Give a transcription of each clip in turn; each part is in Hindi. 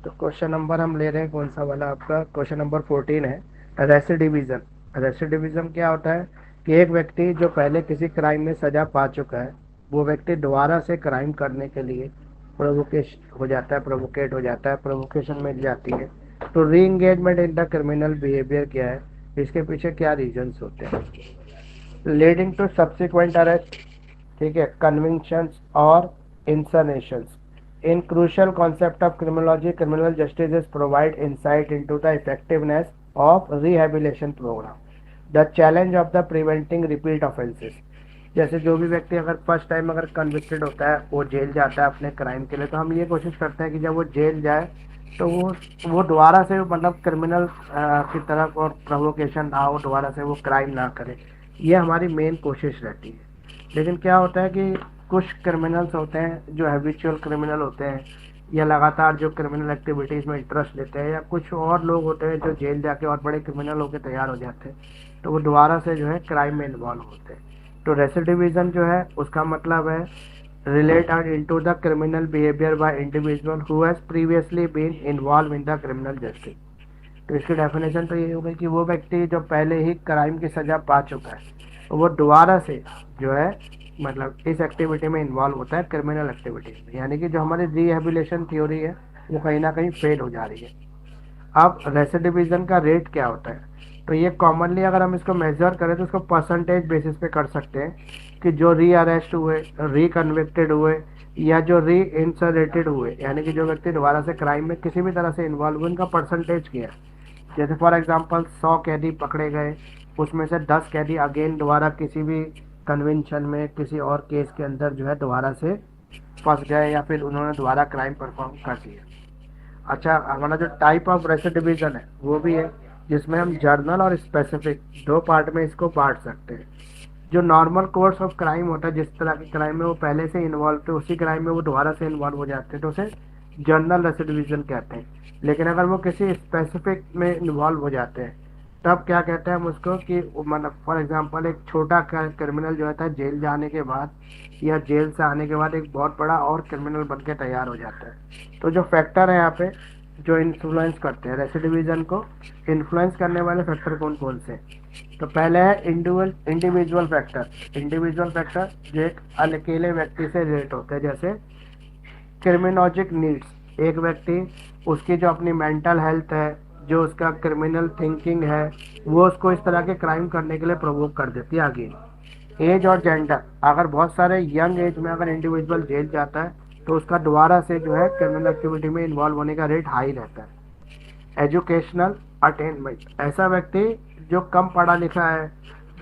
तो क्वेश्चन नंबर हम ले रहे हैं कौन सा वाला, आपका क्वेश्चन नंबर 14 है रेसिडिविजन। रेसिडिविज्म क्या होता है कि एक व्यक्ति जो पहले किसी क्राइम में सजा पा चुका है, वो व्यक्ति दोबारा से क्राइम करने के लिए प्रोवोकेट हो जाता है, प्रोवोकेशन मिल जाती है। तो री engagement in the criminal behaviour क्या है, इसके पीछे क्या रीजंस होते हैं? लीडिंग टू सब्सिक्वेंट अरेस्ट, ठीक है, कन्विक्शंस और इंसनेशंस। In crucial concept of criminology, criminal justice provide insight into the effectiveness of rehabilitation program. The challenge of the preventing repeat offenses. जैसे जो भी व्यक्ति अगर फर्स्ट टाइम अगर कन्विक्टेड होता है, वो जेल जाता है अपने क्राइम के लिए, तो हम ये कोशिश करते हैं कि जब वो जेल जाए तो वो दोबारा से मतलब क्रिमिनल की तरफ और प्रोवोकेशन ना हो, दोबारा से वो क्राइम ना करे। ये हमारी मेन कोशिश रहती है। लेकिन क्या होता है कि कुछ क्रिमिनल्स होते हैं जो हैबिचुअल क्रिमिनल होते हैं, या लगातार जो क्रिमिनल एक्टिविटीज़ में इंटरेस्ट लेते हैं, या कुछ और लोग होते हैं जो जेल जाके और बड़े क्रिमिनल होकर तैयार हो जाते हैं, तो वो दोबारा से जो है क्राइम में इन्वॉल्व होते हैं। तो रेसिडिविज्म जो है उसका मतलब है relate and into the criminal behavior by individual who has previously been involved in the criminal justice। तो इसकी डेफिनेशन तो ये हो गई कि वो व्यक्ति जो पहले ही क्राइम की सजा पा चुका है, वो दोबारा से जो है मतलब इस एक्टिविटी में इन्वॉल्व होता है, क्रिमिनल एक्टिविटी में। यानी कि जो हमारी रिहेबिलिटेशन थ्योरी है वो कहीं ना कहीं फेल हो जा रही है। अब रेसिडिविज्म का रेट क्या होता है, तो ये कॉमनली अगर हम इसको मेजर करें तो इसको परसेंटेज बेसिस पे कर सकते हैं कि जो री अरेस्ट हुए, री कन्विक्टेड हुए, या जो री इंसरेटेड हुए, यानी कि जो व्यक्ति दोबारा से क्राइम में किसी भी तरह से इन्वॉल्व हुए, उनका परसेंटेज क्या है। जैसे फॉर एग्जांपल 100 कैदी पकड़े गए, उसमें से 10 कैदी अगेन दोबारा किसी भी कन्वेंशन में किसी और केस के अंदर जो है दोबारा से फंस गए, या फिर उन्होंने दोबारा क्राइम परफॉर्म कर दिया। अच्छा, हमारा जो टाइप ऑफ रेसिडिविजन है वो भी है, जिसमें हम जर्नल और स्पेसिफिक दो पार्ट में इसको बांट सकते हैं। जो नॉर्मल कोर्स ऑफ क्राइम होता है, जिस तरह के क्राइम में वो पहले से इन्वॉल्व थे, उसी क्राइम में वो दोबारा से इन्वॉल्व हो जाते हैं, तो उसे जर्नल रेसिडिविजन कहते हैं। लेकिन अगर वो किसी स्पेसिफिक में इन्वॉल्व हो जाते हैं, तब क्या कहते हैं हम उसको कि मतलब फॉर एग्जांपल एक छोटा क्रिमिनल जो होता है जेल जाने के बाद या जेल से आने के बाद एक बहुत बड़ा और क्रिमिनल बन के तैयार हो जाता है। तो जो फैक्टर है यहाँ पे जो इन्फ्लुएंस करते हैं रेसिडिविजन को, इन्फ्लुएंस करने वाले फैक्टर कौन कौन से? तो पहले है इंडिविजुअल फैक्टर। इंडिविजुअल फैक्टर जो एक अकेले व्यक्ति से रिलेट होते हैं, जैसे क्रिमिनोलॉजिक नीड्स। एक व्यक्ति, उसकी जो अपनी मेंटल हेल्थ है, जो उसका क्रिमिनल थिंकिंग है, वो उसको इस तरह के क्राइम करने के लिए प्रोवोक कर देती है आगे। एज और जेंडर, अगर बहुत सारे यंग एज में अगर इंडिविजुअल जेल जाता है तो उसका दोबारा से जो है क्रिमिनल एक्टिविटी में इन्वॉल्व होने का रेट हाई रहता है। एजुकेशनल अटेनमेंट, ऐसा व्यक्ति जो कम पढ़ा लिखा है,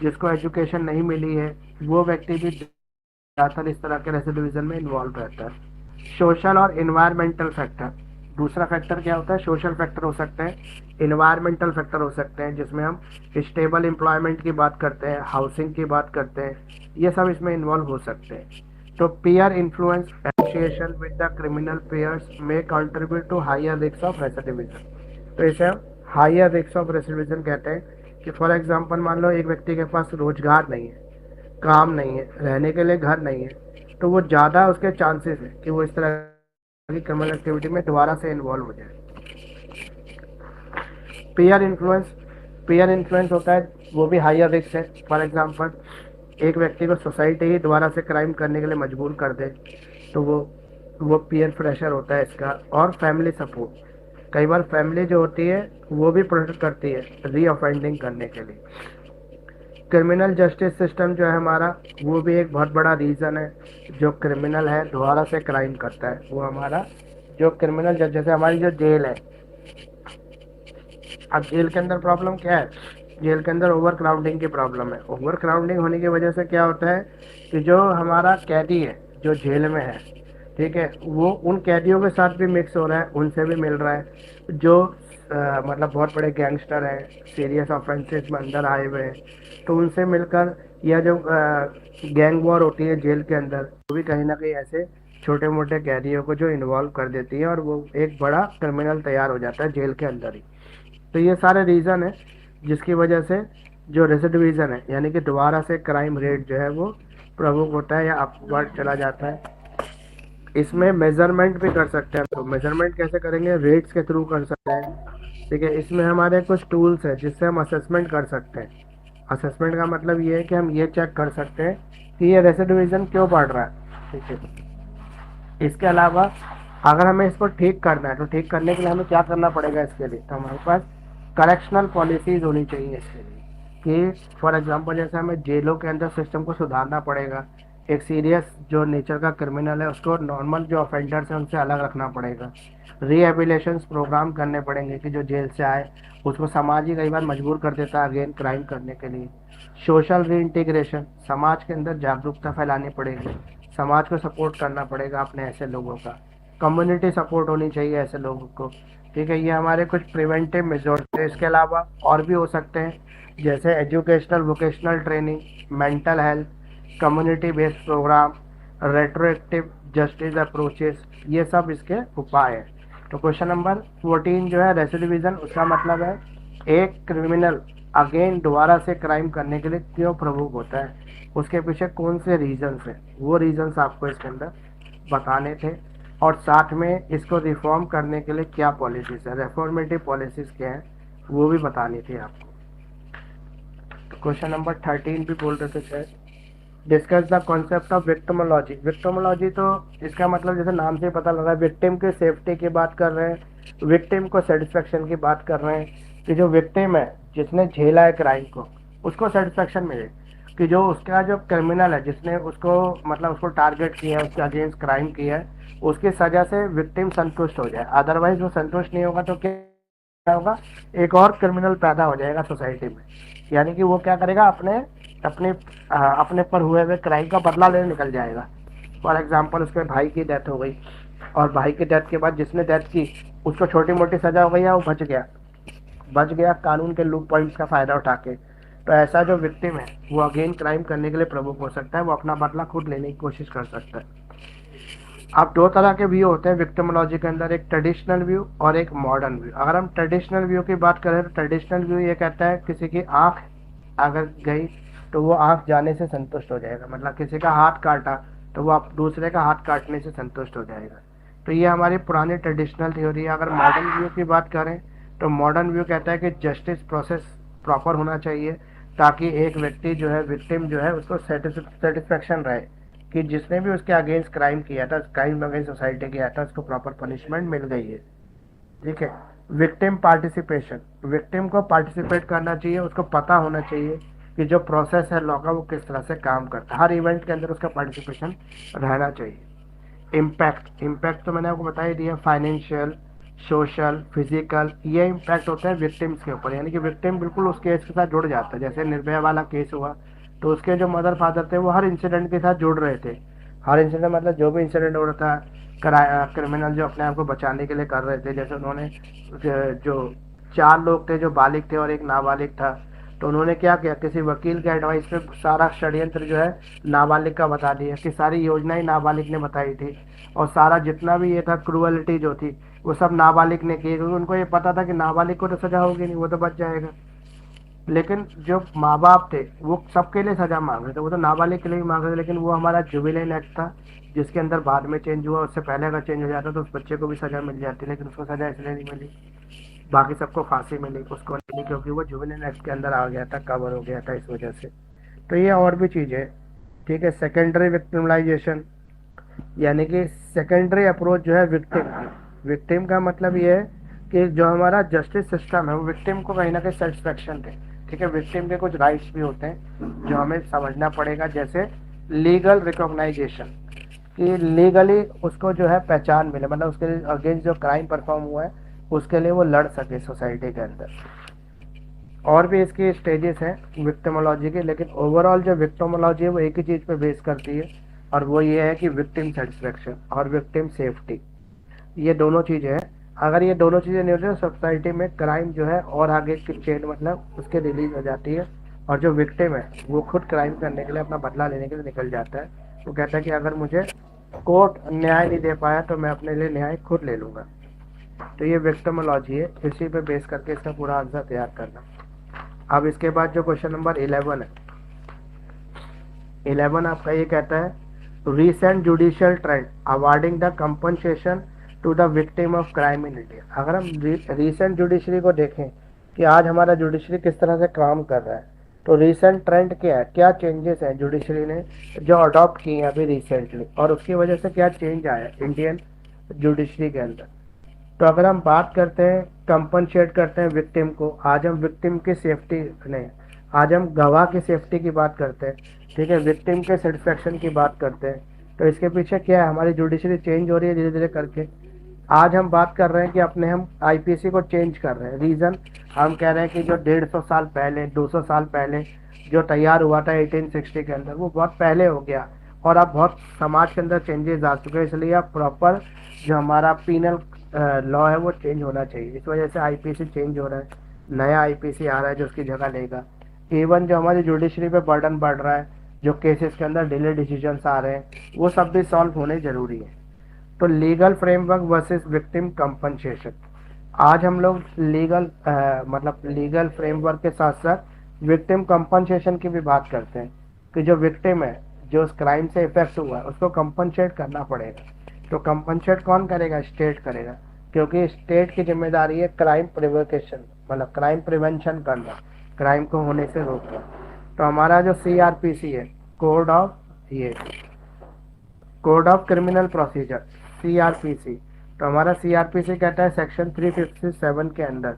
जिसको एजुकेशन नहीं मिली है, वो व्यक्ति भी ज़्यादातर इस तरह के रेसिडिविज्म में इन्वॉल्व रहता है। सोशल और इन्वायरमेंटल फैक्टर, दूसरा फैक्टर क्या होता है? सोशल फैक्टर हो सकते हैं, इन्वायरमेंटल फैक्टर हो सकते हैं, जिसमें हम स्टेबल एम्प्लॉयमेंट की बात करते हैं, हाउसिंग की बात करते हैं, ये सब इसमें इन्वॉल्व हो सकते हैं। तो peer influence association with the criminal peers में contribute to higher risk of recidivism. तो इसे हम हायर रिस्क ऑफ रेसिडिविज्म कहते हैं कि फॉर एग्जांपल मान लो एक व्यक्ति के पास रोजगार नहीं है, काम नहीं है, रहने के लिए घर नहीं है, तो वो ज़्यादा उसके चांसेस है कि वो इस तरह की क्रिमिनल एक्टिविटी में दोबारा से इन्वॉल्व हो जाए। पीयर इन्फ्लुएंस, पीयर इन्फ्लुएंस होता है वो भी हायर रिस्क है। फॉर एग्जांपल एक व्यक्ति को सोसाइटी ही दोबारा से क्राइम करने के लिए मजबूर कर दे, तो वो पीयर प्रेशर होता है इसका। और फैमिली सपोर्ट, कई बार फैमिली जो होती है वो भी प्रोटेक्ट करती है री ऑफेंडिंग करने के लिए। क्रिमिनल जस्टिस सिस्टम जो है हमारा, वो भी एक बहुत बड़ा रीज़न है जो क्रिमिनल है दोबारा से क्राइम करता है। वो हमारा जो क्रिमिनल जैसे हमारी जो जेल है, अब जेल के अंदर प्रॉब्लम क्या है? जेल के अंदर ओवर क्राउडिंग की प्रॉब्लम है। ओवर क्राउडिंग होने की वजह से क्या होता है कि जो हमारा कैदी है जो जेल में है, ठीक है, वो उन कैदियों के साथ भी मिक्स हो रहा है, उनसे भी मिल रहा है जो मतलब बहुत बड़े गैंगस्टर हैं, सीरियस ऑफेंसेस में अंदर आए हुए हैं, तो उनसे मिलकर, या जो गैंग वॉर होती है जेल के अंदर, वो भी कहीं ना कहीं ऐसे छोटे मोटे कैदियों को जो इन्वॉल्व कर देती है, और वो एक बड़ा क्रिमिनल तैयार हो जाता है जेल के अंदर ही। तो ये सारे रीज़न है जिसकी वजह से जो रेसिडिविजन है, यानी कि दोबारा से क्राइम रेट जो है वो प्रवोक होता है या अपवर्ड चला जाता है। इसमें मेजरमेंट भी कर सकते हैं। तो मेजरमेंट कैसे करेंगे, रेट्स के थ्रू कर सकते हैं। ठीक है, इसमें हमारे कुछ टूल्स है जिससे हम असेसमेंट कर सकते हैं। असेसमेंट का मतलब ये है कि हम ये चेक कर सकते हैं कि ये रेसिडिविज्म क्यों बढ़ रहा है। ठीक है, इसके अलावा अगर हमें इसको ठीक करना है तो ठीक करने के लिए हमें क्या करना पड़ेगा, इसके लिए तो हमारे पास करेक्शनल पॉलिसीज होनी चाहिए इसके लिए। कि फॉर एग्जांपल जैसे हमें जेलों के अंदर सिस्टम को सुधारना पड़ेगा, एक सीरियस जो नेचर का क्रिमिनल है उसको नॉर्मल जो ऑफेंडर्स हैं उनसे अलग रखना पड़ेगा। रिहेबिलिटेशन प्रोग्राम करने पड़ेंगे कि जो जेल से आए उसको समाज ही कई बार मजबूर कर देता है अगेन क्राइम करने के लिए। सोशल रीइंटीग्रेशन, समाज के अंदर जागरूकता फैलानी पड़ेगी, समाज को सपोर्ट करना पड़ेगा अपने ऐसे लोगों का। कम्युनिटी सपोर्ट होनी चाहिए ऐसे लोगों को। ठीक है, ये हमारे कुछ प्रिवेंटिव मेजर्स थे। इसके अलावा और भी हो सकते हैं जैसे educational vocational training, mental health, community based programme, retroactive justice approaches, ये सब इसके उपाय हैं। तो क्वेश्चन नंबर 14 जो है रेसिडिविज्म, उसका मतलब है एक क्रिमिनल अगेन दोबारा से क्राइम करने के लिए क्यों प्रवोक होता है, उसके पीछे कौन से रीजंस हैं, वो रीजंस आपको इसके अंदर बताने थे। और साथ में इसको रिफॉर्म करने के लिए क्या पॉलिसीज है, रेफॉर्मेटिव पॉलिसीज क्या है, वो भी बतानी थी आपको। तो क्वेश्चन नंबर 13 भी बोल रहे थे शायद, discuss the concept of victimology. Victimology तो इसका मतलब जैसे नाम से पता लगा, विक्टिम की सेफ्टी की बात कर रहे हैं, विक्टिम को सेटिस्फेक्शन की बात कर रहे हैं कि जो विक्टिम है जिसने झेला है क्राइम को उसको सेटिस्फेक्शन मिले, कि जो उसका जो क्रिमिनल है जिसने उसको मतलब उसको टारगेट किया है, उसके अगेंस्ट क्राइम किया है, उसकी सजा से विक्टिम संतुष्ट हो जाए। अदरवाइज वो संतुष्ट नहीं होगा तो क्या होगा, एक और क्रिमिनल पैदा हो जाएगा सोसाइटी में। यानी कि वो क्या करेगा, अपने अपने अपने पर हुए हुए क्राइम का बदला लेने निकल जाएगा। फॉर एग्जाम्पल उसके भाई की डेथ हो गई और भाई की डेथ के बाद जिसने डेथ की उसको छोटी मोटी सजा हो गई है, वो बच गया कानून के लूप पॉइंट्स का फायदा उठा के। तो ऐसा जो विक्टिम है वो अगेन क्राइम करने के लिए प्रवोक हो सकता है, वो अपना बदला खुद लेने की कोशिश कर सकता है। अब दो तरह के व्यू होते हैं विक्टिमोलॉजी के अंदर, एक ट्रेडिशनल व्यू और एक मॉडर्न व्यू। अगर हम ट्रेडिशनल व्यू की बात करें तो ट्रेडिशनल व्यू ये कहता है किसी की आंख अगर गई तो वो आंख जाने से संतुष्ट हो जाएगा, मतलब किसी का हाथ काटा तो वो दूसरे का हाथ काटने से संतुष्ट हो जाएगा। तो ये हमारी पुरानी ट्रेडिशनल थ्योरी है। अगर मॉडर्न व्यू की बात करें तो मॉडर्न व्यू कहता है कि जस्टिस प्रोसेस प्रॉपर होना चाहिए, ताकि एक व्यक्ति जो है विक्टिम जो है उसको सेटिस्फेक्शन रहे कि जिसने भी उसके अगेंस्ट क्राइम किया था, क्राइम अगेंस्ट सोसाइटी किया था, उसको प्रॉपर पनिशमेंट मिल गई है। ठीक है, विक्टिम पार्टिसिपेशन, विक्टिम को पार्टिसिपेट करना चाहिए, उसको पता होना चाहिए कि जो प्रोसेस है लॉ का वो किस तरह से काम करता है, हर इवेंट के अंदर उसका पार्टिसिपेशन रहना चाहिए। इम्पैक्ट, इम्पैक्ट तो मैंने आपको बता ही दिया, फाइनेंशियल, सोशल, फिजिकल, ये इम्पैक्ट होता है विक्टिम्स के ऊपर। यानी कि विक्टिम बिल्कुल उस केस के साथ जुड़ जाता है। जैसे निर्भया वाला केस हुआ तो उसके जो मदर फादर थे वो हर इंसिडेंट के साथ जुड़ रहे थे। हर इंसिडेंट मतलब जो भी इंसिडेंट हो रहा था, क्रिमिनल जो अपने आप को बचाने के लिए कर रहे थे। जैसे उन्होंने जो 4 लोग थे जो बालिग थे और एक नाबालिग था, तो उन्होंने क्या किया, किसी वकील के एडवाइस पे सारा षड्यंत्र जो है नाबालिग का बता दिया, कि सारी योजना ही नाबालिग ने बताई थी और सारा जितना भी ये था क्रूअलिटी जो थी वो सब नाबालिग ने की, क्योंकि उनको ये पता था कि नाबालिग को तो सजा होगी नहीं, वो तो बच जाएगा। लेकिन जो माँ बाप थे वो सबके लिए सजा मांग रहे थे, वो तो नाबालिग के लिए भी मांग रहे थे। लेकिन वो हमारा जुबिलेंट एक्ट था जिसके अंदर बाद में चेंज हुआ, उससे पहले अगर चेंज हो जाता तो उस बच्चे को भी सजा मिल जाती, लेकिन उसको सजा इसलिए नहीं मिली, बाकी सबको फांसी मिली, उसको नहीं, क्योंकि वो जुबिलेंट एक्ट के अंदर आ गया था, कवर हो गया था इस वजह से। तो ये और भी चीज़ें। ठीक है, सेकेंडरी विक्टिमलाइजेशन, यानी कि सेकेंडरी अप्रोच जो है विक्टिम, विक्टिम का मतलब ये है कि जो हमारा जस्टिस सिस्टम है वो विक्टिम को कहीं ना कहीं सेटिस्फेक्शन दे। ठीक है, विक्टिम के कुछ राइट्स भी होते हैं जो हमें समझना पड़ेगा, जैसे लीगल रिकॉग्नाइजेशन, कि लीगली उसको जो है पहचान मिले, मतलब उसके अगेंस्ट जो क्राइम परफॉर्म हुआ है उसके लिए वो लड़ सके सोसाइटी के अंदर। और भी इसकी स्टेजेस हैं विक्टिमोलॉजी के, लेकिन ओवरऑल जो विक्टिमोलॉजी है वो एक ही चीज़ पे बेस करती है, और वो ये है कि विक्टिम सेटिस्फेक्शन और विक्टिम सेफ्टी, ये दोनों चीज़ें हैं। अगर ये दोनों चीज़ें नहीं होती तो सोसाइटी में क्राइम जो है और आगे की चेन मतलब उसके रिलीज हो जाती है, और जो विक्टिम है वो खुद क्राइम करने के लिए, अपना बदला लेने के लिए निकल जाता है। वो कहता है कि अगर मुझे कोर्ट न्याय नहीं दे पाया तो मैं अपने लिए न्याय खुद ले लूँगा। तो ये विक्टिमोलॉजी है, इसी पे बेस करके इसका पूरा आंसर तैयार करना। अब इसके बाद जो क्वेश्चन नंबर 11 है, 11 आपका ये कहता है recent judicial trend awarding the compensation to the victim of crime in India। अगर हम recent judiciary को देखें कि आज हमारा जुडिशरी किस तरह से काम कर रहा है, तो रीसेंट ट्रेंड क्या है, क्या चेंजेस हैं जुडिशरी ने जो अडॉप्ट किए हैं अभी रिसेंटली, और उसकी वजह से क्या चेंज आया इंडियन जुडिशरी के अंदर। तो अगर हम बात करते हैं कंपनसेट करते हैं विक्टिम को, आज हम विक्टिम की सेफ्टी नहीं, आज हम गवाह की सेफ्टी की बात करते हैं, ठीक है, विक्टिम के सेटिस्फेक्शन की बात करते हैं। तो इसके पीछे क्या है, हमारी जुडिशरी चेंज हो रही है धीरे धीरे करके। आज हम बात कर रहे हैं कि अपने हम आईपीसी को चेंज कर रहे हैं। रीज़न हम कह रहे हैं कि जो 150 साल पहले 200 साल पहले जो तैयार हुआ था 1860 के अंदर, वो बहुत पहले हो गया और अब बहुत समाज के अंदर चेंजेस आ चुके हैं, इसलिए अब प्रॉपर जो हमारा पीनल लॉ है वो चेंज होना चाहिए। इस वजह से आईपीसी चेंज हो रहा है, नया आईपीसी आ रहा है जो उसकी जगह लेगा। इवन जो हमारी जुडिशरी पे बर्डन बढ़ रहा है, जो केसेस के अंदर डिले डिसीजंस आ रहे हैं, वो सब भी सॉल्व होने जरूरी है। तो legal framework versus victim compensation, आज हम लोग लीगल मतलब लीगल फ्रेमवर्क के साथ साथ विक्टिम कंपनसेशन की भी बात करते हैं कि जो विक्टिम है, जो उस क्राइम से इफेक्ट हुआ है, उसको कंपनसेट करना पड़ेगा। तो कंपनसेट कौन करेगा, स्टेट करेगा, क्योंकि स्टेट की जिम्मेदारी है क्राइम प्रिवेंशन, मतलब क्राइम प्रिवेंशन करना, क्राइम को होने से रोकना। तो हमारा जो सीआरपीसी है, code of criminal procedure, CrPC, तो हमारा सीआरपीसी कहता है सेक्शन 357 के अंदर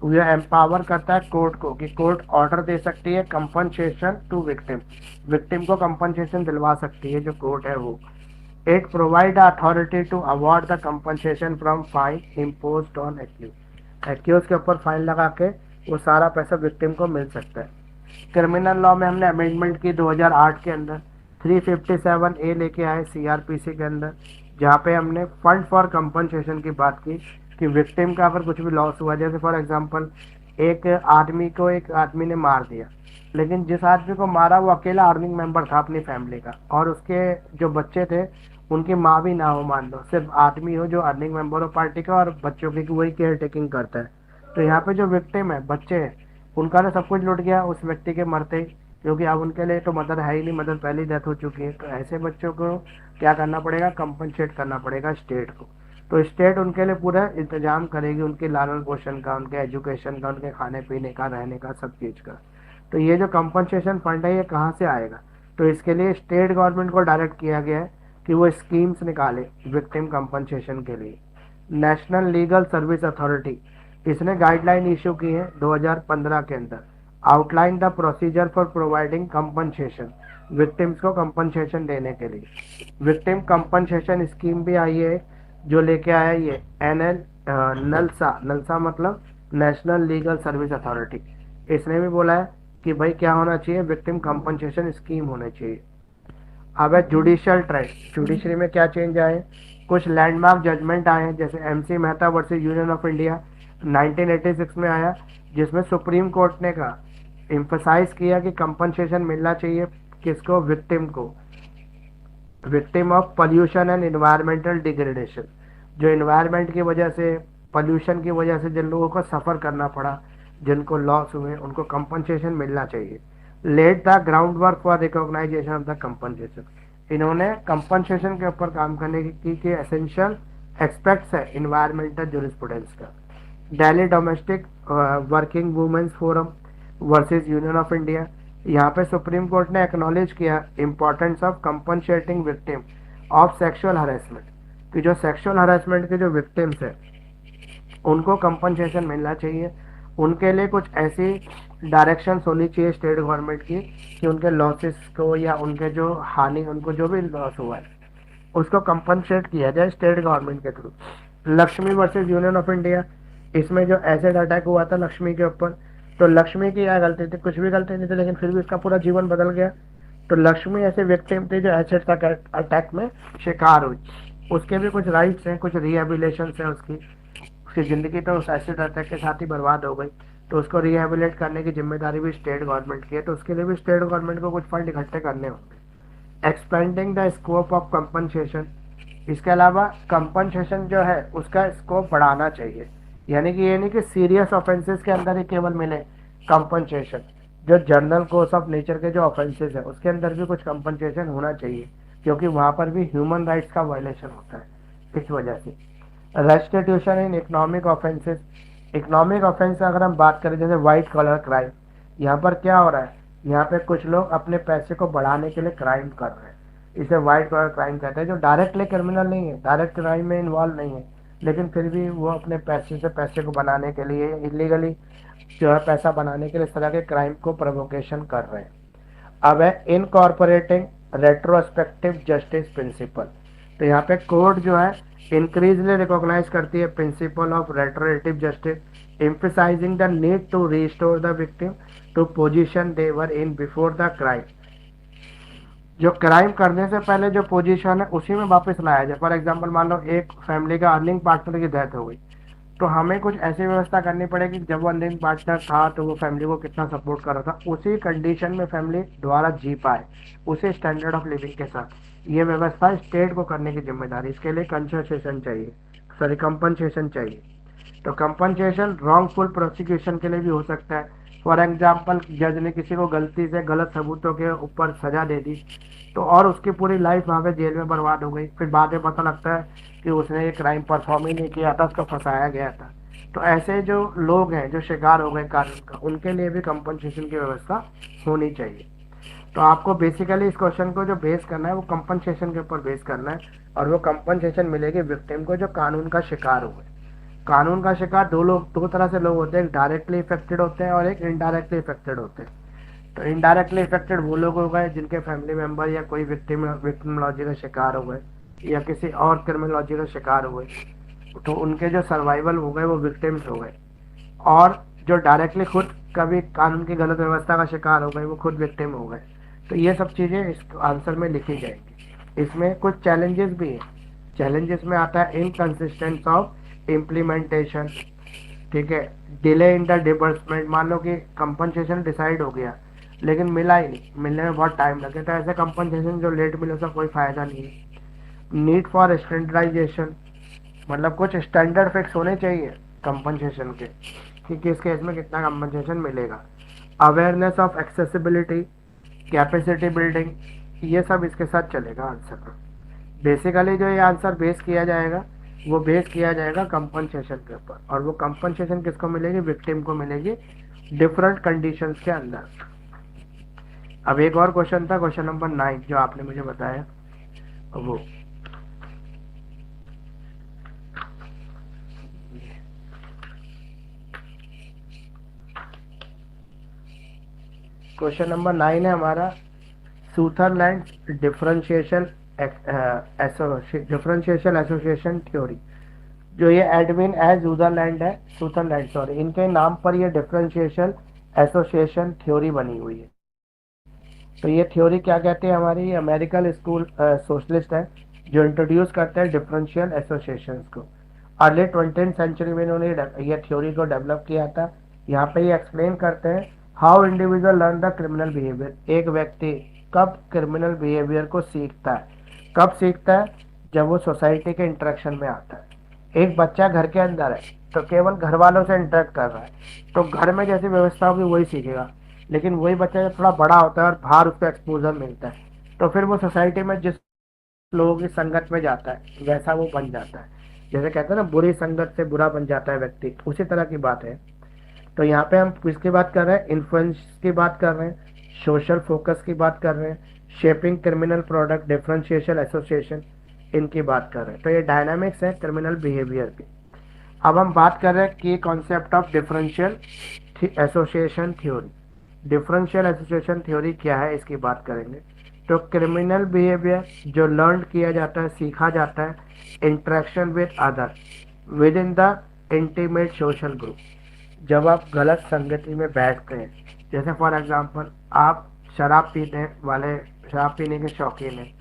यह एम्पावर करता है कोर्ट को कि कोर्ट ऑर्डर दे सकती है कंपनसेशन टू विक्टिम, विक्टिम को कंपनसेशन दिलवा सकती है जो कोर्ट है वो। It provide authority to award the compensation from fine imposed on accuse, accuse के ऊपर फाइन लगा के वो सारा पैसा विक्टिम को मिल सकता है। क्रिमिनल लॉ में हमने अमेंडमेंट की 2008 के अंदर 357A लेके आए सीआरपीसी के अंदर, जहाँ पे हमने फंड फॉर कंपनसेशन की बात की कि विक्टिम का अगर कुछ भी लॉस हुआ, जैसे फॉर एग्जांपल एक आदमी ने मार दिया, लेकिन जिस आदमी को मारा वो अकेला अर्निंग मेंबर था अपनी फैमिली का, और उसके जो बच्चे थे उनकी माँ भी ना हो, मान लो सिर्फ आदमी हो जो अर्निंग मेंबर हो पार्टी का और बच्चों की वही केयर टेकिंग करता है। तो यहाँ पे जो विक्टिम है, बच्चे हैं, उनका तो सब कुछ लुट गया उस व्यक्ति के मरते ही, क्योंकि अब उनके लिए तो मदर है ही नहीं, मदर पहले ही डेथ हो चुकी है। तो ऐसे बच्चों को क्या करना पड़ेगा, कंपनसेट करना पड़ेगा स्टेट को। तो स्टेट उनके लिए पूरा इंतजाम करेगी, उनके लालन पोषण का, उनके एजुकेशन का, उनके खाने पीने का, रहने का, सब चीज़ का। तो ये जो कंपनसेशन फंड है ये कहाँ से आएगा, तो इसके लिए स्टेट गवर्नमेंट को डायरेक्ट किया गया है कि वो स्कीम्स निकाले विक्टिम कंपनसेशन के लिए। नेशनल लीगल सर्विस अथॉरिटी, इसने गाइडलाइन इशू की है 2015 के अंदर, outline the procedure for providing compensation, victims को कंपनसेशन देने के लिए। विक्टिम कंपनसेशन स्कीम भी आई है जो लेके आया ये नलसा, नलसा मतलब नेशनल लीगल सर्विस अथॉरिटी। इसने भी बोला है कि भाई क्या होना चाहिए, विक्टिम कंपनसेशन स्कीम होनी चाहिए। अब है जुडिशियल ट्रेंड, जुडिशरी में क्या चेंज आए, कुछ लैंडमार्क जजमेंट आए हैं, जैसे MC Mehta versus union of India 1986 में आया, जिसमें सुप्रीम कोर्ट ने कहा, एम्फसाइज किया कि कंपनसेशन मिलना चाहिए किसको, विक्टिम को, victim of pollution and environmental degradation, जो एनवायरमेंट की वजह से, पॉल्यूशन की वजह से जिन लोगों को सफ़र करना पड़ा, जिनको लॉस हुए, उनको कंपनसेशन मिलना चाहिए। Let the ground work for recognisation of the compensation, इन्होंने कंपनसेशन के ऊपर काम करने की एसेंशियल एक्सपेक्ट्स है इन्वायरमेंटल जूरिस्प्रूडेंस का। Delhi domestic working women's forum versus union of India, यहाँ पे सुप्रीम कोर्ट ने एक्नॉलेज किया importance of compensating victim of sexual harassment, कि जो सेक्सुअल हरेसमेंट के जो विक्टिम्स हैं उनको कंपनसेशन मिलना चाहिए। उनके लिए कुछ ऐसी डायरेक्शंस होनी चाहिए स्टेट गवर्नमेंट की कि उनके लॉसेस को या उनके जो हानि, उनको जो भी लॉस हुआ है उसको कंपनसेट किया जाए स्टेट गवर्नमेंट के through. Lakshmi versus union of India, इसमें जो एसिड अटैक हुआ था लक्ष्मी के ऊपर, तो लक्ष्मी की क्या गलती थी, कुछ भी गलती नहीं थी, लेकिन फिर भी उसका पूरा जीवन बदल गया। तो लक्ष्मी ऐसे विक्टिम थी जो एसिड अटैक में शिकार हुई, उसके भी कुछ राइट्स हैं, कुछ रिहेबिलिटेशन है, उसकी ज़िंदगी तो उस एसिड अटैक के साथ ही बर्बाद हो गई, तो उसको रिहेबिलिटेट करने की जिम्मेदारी भी स्टेट गवर्नमेंट की है। तो उसके लिए भी स्टेट गवर्नमेंट को कुछ फंड इकट्ठे करने होंगे। Expanding the scope of compensation, इसके अलावा कंपनसेशन जो है उसका स्कोप बढ़ाना चाहिए, यानी कि ये नहीं कि सीरियस ऑफेंसेस के अंदर ही केवल मिले कंपनसेशन, जो जनरल कोर्स ऑफ नेचर के जो ऑफेंसेस है उसके अंदर भी कुछ कंपनसेशन होना चाहिए, क्योंकि वहाँ पर भी ह्यूमन राइट्स का वायलेशन होता है। इस वजह से restitution in economic offences, economic offence अगर हम बात करें जैसे वाइट कॉलर क्राइम, यहाँ पर क्या हो रहा है, यहाँ पे कुछ लोग अपने पैसे को बढ़ाने के लिए क्राइम कर रहे हैं, इसे वाइट कॉलर क्राइम कहते हैं, जो डायरेक्टली क्रिमिनल नहीं है, डायरेक्ट क्राइम में इन्वॉल्व नहीं है, लेकिन फिर भी वो अपने पैसे से पैसे को बनाने के लिए इलीगली जो है पैसा बनाने के लिए इस तरह के क्राइम को प्रोवोकेशन कर रहे हैं। अब है इनकॉर्पोरेटिंग रेट्रोस्पेक्टिव जस्टिस प्रिंसिपल, तो यहाँ पे कोर्ट जो है इंक्रीजली रिकॉग्नाइज करती है principle of restorative justice, emphasizing the need to restore the victim to position they were in before the crime। जो क्राइम करने से पहले जो पोजीशन है उसी में वापस लाया जाए। फॉर एग्जांपल मान लो एक फैमिली का अर्निंग पार्टनर की डेथ हो गई, तो हमें कुछ ऐसी व्यवस्था करनी पड़ेगी जब वो अर्निंग पार्टनर था तो वो फैमिली को कितना सपोर्ट कर रहा था, उसी कंडीशन में फैमिली दोबारा जी पाए, उसी स्टैंडर्ड ऑफ लिविंग के साथ। ये व्यवस्था स्टेट को करने की जिम्मेदारी, इसके लिए कंसेशन चाहिए, सॉरी कंपनसेशन चाहिए। तो कंपनसेशन रॉन्गफुल प्रोसिक्यूशन के लिए भी हो सकता है। फॉर एग्जाम्पल जज ने किसी को गलती से गलत सबूतों के ऊपर सजा दे दी, तो और उसकी पूरी लाइफ वहाँ पे जेल में बर्बाद हो गई, फिर बाद में पता लगता है कि उसने ये क्राइम परफॉर्म ही नहीं किया था, उसको फंसाया गया था। तो ऐसे जो लोग हैं जो शिकार हो गए कानून का, उनके लिए भी कंपनसेशन की व्यवस्था होनी चाहिए। तो आपको बेसिकली इस क्वेश्चन को जो बेस करना है वो कंपनसेशन के ऊपर बेस करना है, और वो कंपनसेशन मिलेगी विक्टिम को जो कानून का शिकार हुए। कानून का शिकार दो तरह से लोग होते हैं, एक डायरेक्टली इफेक्टेड होते हैं और एक इनडायरेक्टली इफेक्टेड होते हैं। तो इनडायरेक्टली इफेक्टेड वो लोग हो गए जिनके फैमिली मेंबर या कोई विक्टिमोलॉजी का शिकार हो गए या किसी और क्रिमिनोलॉजी का शिकार हुए, तो उनके जो सर्वाइवल हो गए वो विक्टिम्स हो गए। और जो डायरेक्टली खुद कभी कानून की गलत व्यवस्था का शिकार हो गए वो खुद विक्टिम हो गए। तो ये सब चीज़ें इस आंसर में लिखी जाएंगी। इसमें कुछ चैलेंजेस भी हैं। चैलेंजेस में आता है इनकन्सिस्टेंस ऑफ इम्प्लीमेंटेशन, ठीक है, डिले इन द डिबर्समेंट। मान लो कि कंपनसेशन डिसाइड हो गया लेकिन मिला ही नहीं, मिलने में बहुत टाइम लगे, तो ऐसे कंपनसेशन जो लेट मिले उसका कोई फायदा नहीं है। नीड फॉर स्टैंडर्डाइजेशन, मतलब कुछ स्टैंडर्ड फिक्स होने चाहिए कंपनसेशन के कि किस केस में कितना कंपनसेशन मिलेगा। Awareness of accessibility, capacity building, ये सब इसके साथ चलेगा आंसर में। बेसिकली जो ये आंसर बेस किया जाएगा वो बेस किया जाएगा कंपनसेशन के ऊपर, और वो कंपनसेशन किसको मिलेगी, विक्टिम को मिलेगी डिफरेंट कंडीशंस के अंदर। अब एक और क्वेश्चन था, क्वेश्चन नंबर 9 जो आपने मुझे बताया वो क्वेश्चन नंबर 9 है हमारा, सुथरलैंड डिफरेंशिएशन एसोसिएशन थ्योरी। जो ये एडविन सुथरलैंड है, सुथरलैंड सॉरी, इनके नाम पर ये डिफरेंशिएशन एसोसिएशन थ्योरी बनी हुई है। तो ये थ्योरी क्या कहते हैं, हमारी अमेरिकन स्कूल सोशलिस्ट है जो इंट्रोड्यूस करते हैं डिफरेंशियल एसोसिएशंस को। अर्ली 20th सेंचुरी में इन्होंने ये थ्योरी को डेवलप किया था। यहाँ पे ये एक्सप्लेन करते हैं how individual learn the criminal behaviour. एक व्यक्ति कब क्रिमिनल बिहेवियर को सीखता है, कब सीखता है, जब वो सोसाइटी के इंटरेक्शन में आता है। एक बच्चा घर के अंदर है तो केवल घर वालों से इंटरेक्ट कर रहा है, तो घर में जैसी व्यवस्था होगी वही सीखेगा। लेकिन वही बच्चा जब थोड़ा बड़ा होता है और बाहर उसको एक्सपोजर मिलता है, तो फिर वो सोसाइटी में जिस लोगों की संगत में जाता है वैसा वो बन जाता है। जैसे कहते हैं ना, बुरी संगत से बुरा बन जाता है व्यक्ति, उसी तरह की बात है। तो यहाँ पे हम किसकी बात कर रहे हैं, इन्फ्लुएंस की बात कर रहे हैं, सोशल फोकस की बात कर रहे हैं, shaping criminal product, differentiation association, इनकी बात कर रहे हैं। तो ये डायनामिक्स है क्रिमिनल बिहेवियर की। अब हम बात कर रहे हैं की concept of differential association theory. Differential association theory क्या है इसकी बात करेंगे। तो क्रिमिनल बिहेवियर जो लर्न किया जाता है, सीखा जाता है, interaction with other with in the intimate social group. जब आप गलत संगति में बैठते हैं, जैसे फॉर एग्जांपल आप शराब पीने के शौकीन हैं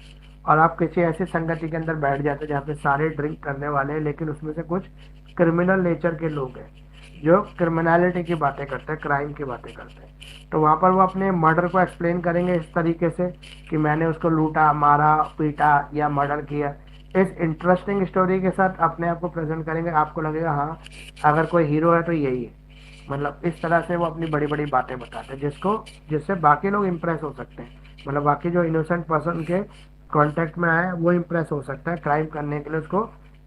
और आप किसी ऐसी संगति के अंदर बैठ जाते हैं जहाँ पे सारे ड्रिंक करने वाले हैं, लेकिन उसमें से कुछ क्रिमिनल नेचर के लोग हैं जो क्रिमिनलिटी की बातें करते हैं, क्राइम की बातें करते हैं। तो वहाँ पर वो अपने मर्डर को एक्सप्लेन करेंगे इस तरीके से कि मैंने उसको लूटा, मारा, पीटा या मर्डर किया। इस इंटरेस्टिंग स्टोरी के साथ अपने आप को प्रेजेंट करेंगे, आपको लगेगा हाँ अगर कोई हीरो है तो यही है। मतलब इस तरह से वो अपनी बड़ी बड़ी बातें बताते हैं जिससे बाकी लोग इम्प्रेस हो सकते हैं। मतलब बाकी जो इनोसेंट पर्सन के कांटेक्ट में आया वो इम्प्रेस हो सकता है, क्राइम करने के लिए उसको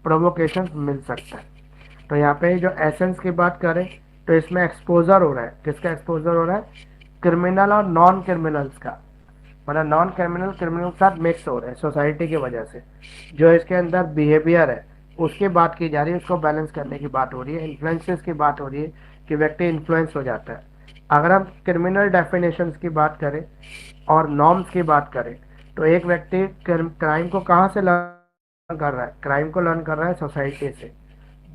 प्रोवोकेशन मिल सकता है। तो यहाँ पे जो एसेंस की बात करें तो इसमें एक्सपोजर हो रहा है, किसका एक्सपोजर हो रहा है, क्रिमिनल और नॉन क्रिमिनल्स का, मतलब नॉन क्रिमिनल क्रिमिनल के साथ मिक्स हो रहे हैं सोसाइटी की वजह से। जो इसके अंदर बिहेवियर है उसकी बात की जा रही है, उसको बैलेंस करने की बात हो रही है, इन्फ्लुएंसेस की बात हो रही है कि व्यक्ति इन्फ्लुएंस हो जाता है। अगर हम क्रिमिनल डेफिनेशंस की बात करें और नॉर्म्स की बात करें तो एक व्यक्ति क्राइम को कहाँ से लर्न कर रहा है, क्राइम को लर्न कर रहा है सोसाइटी से।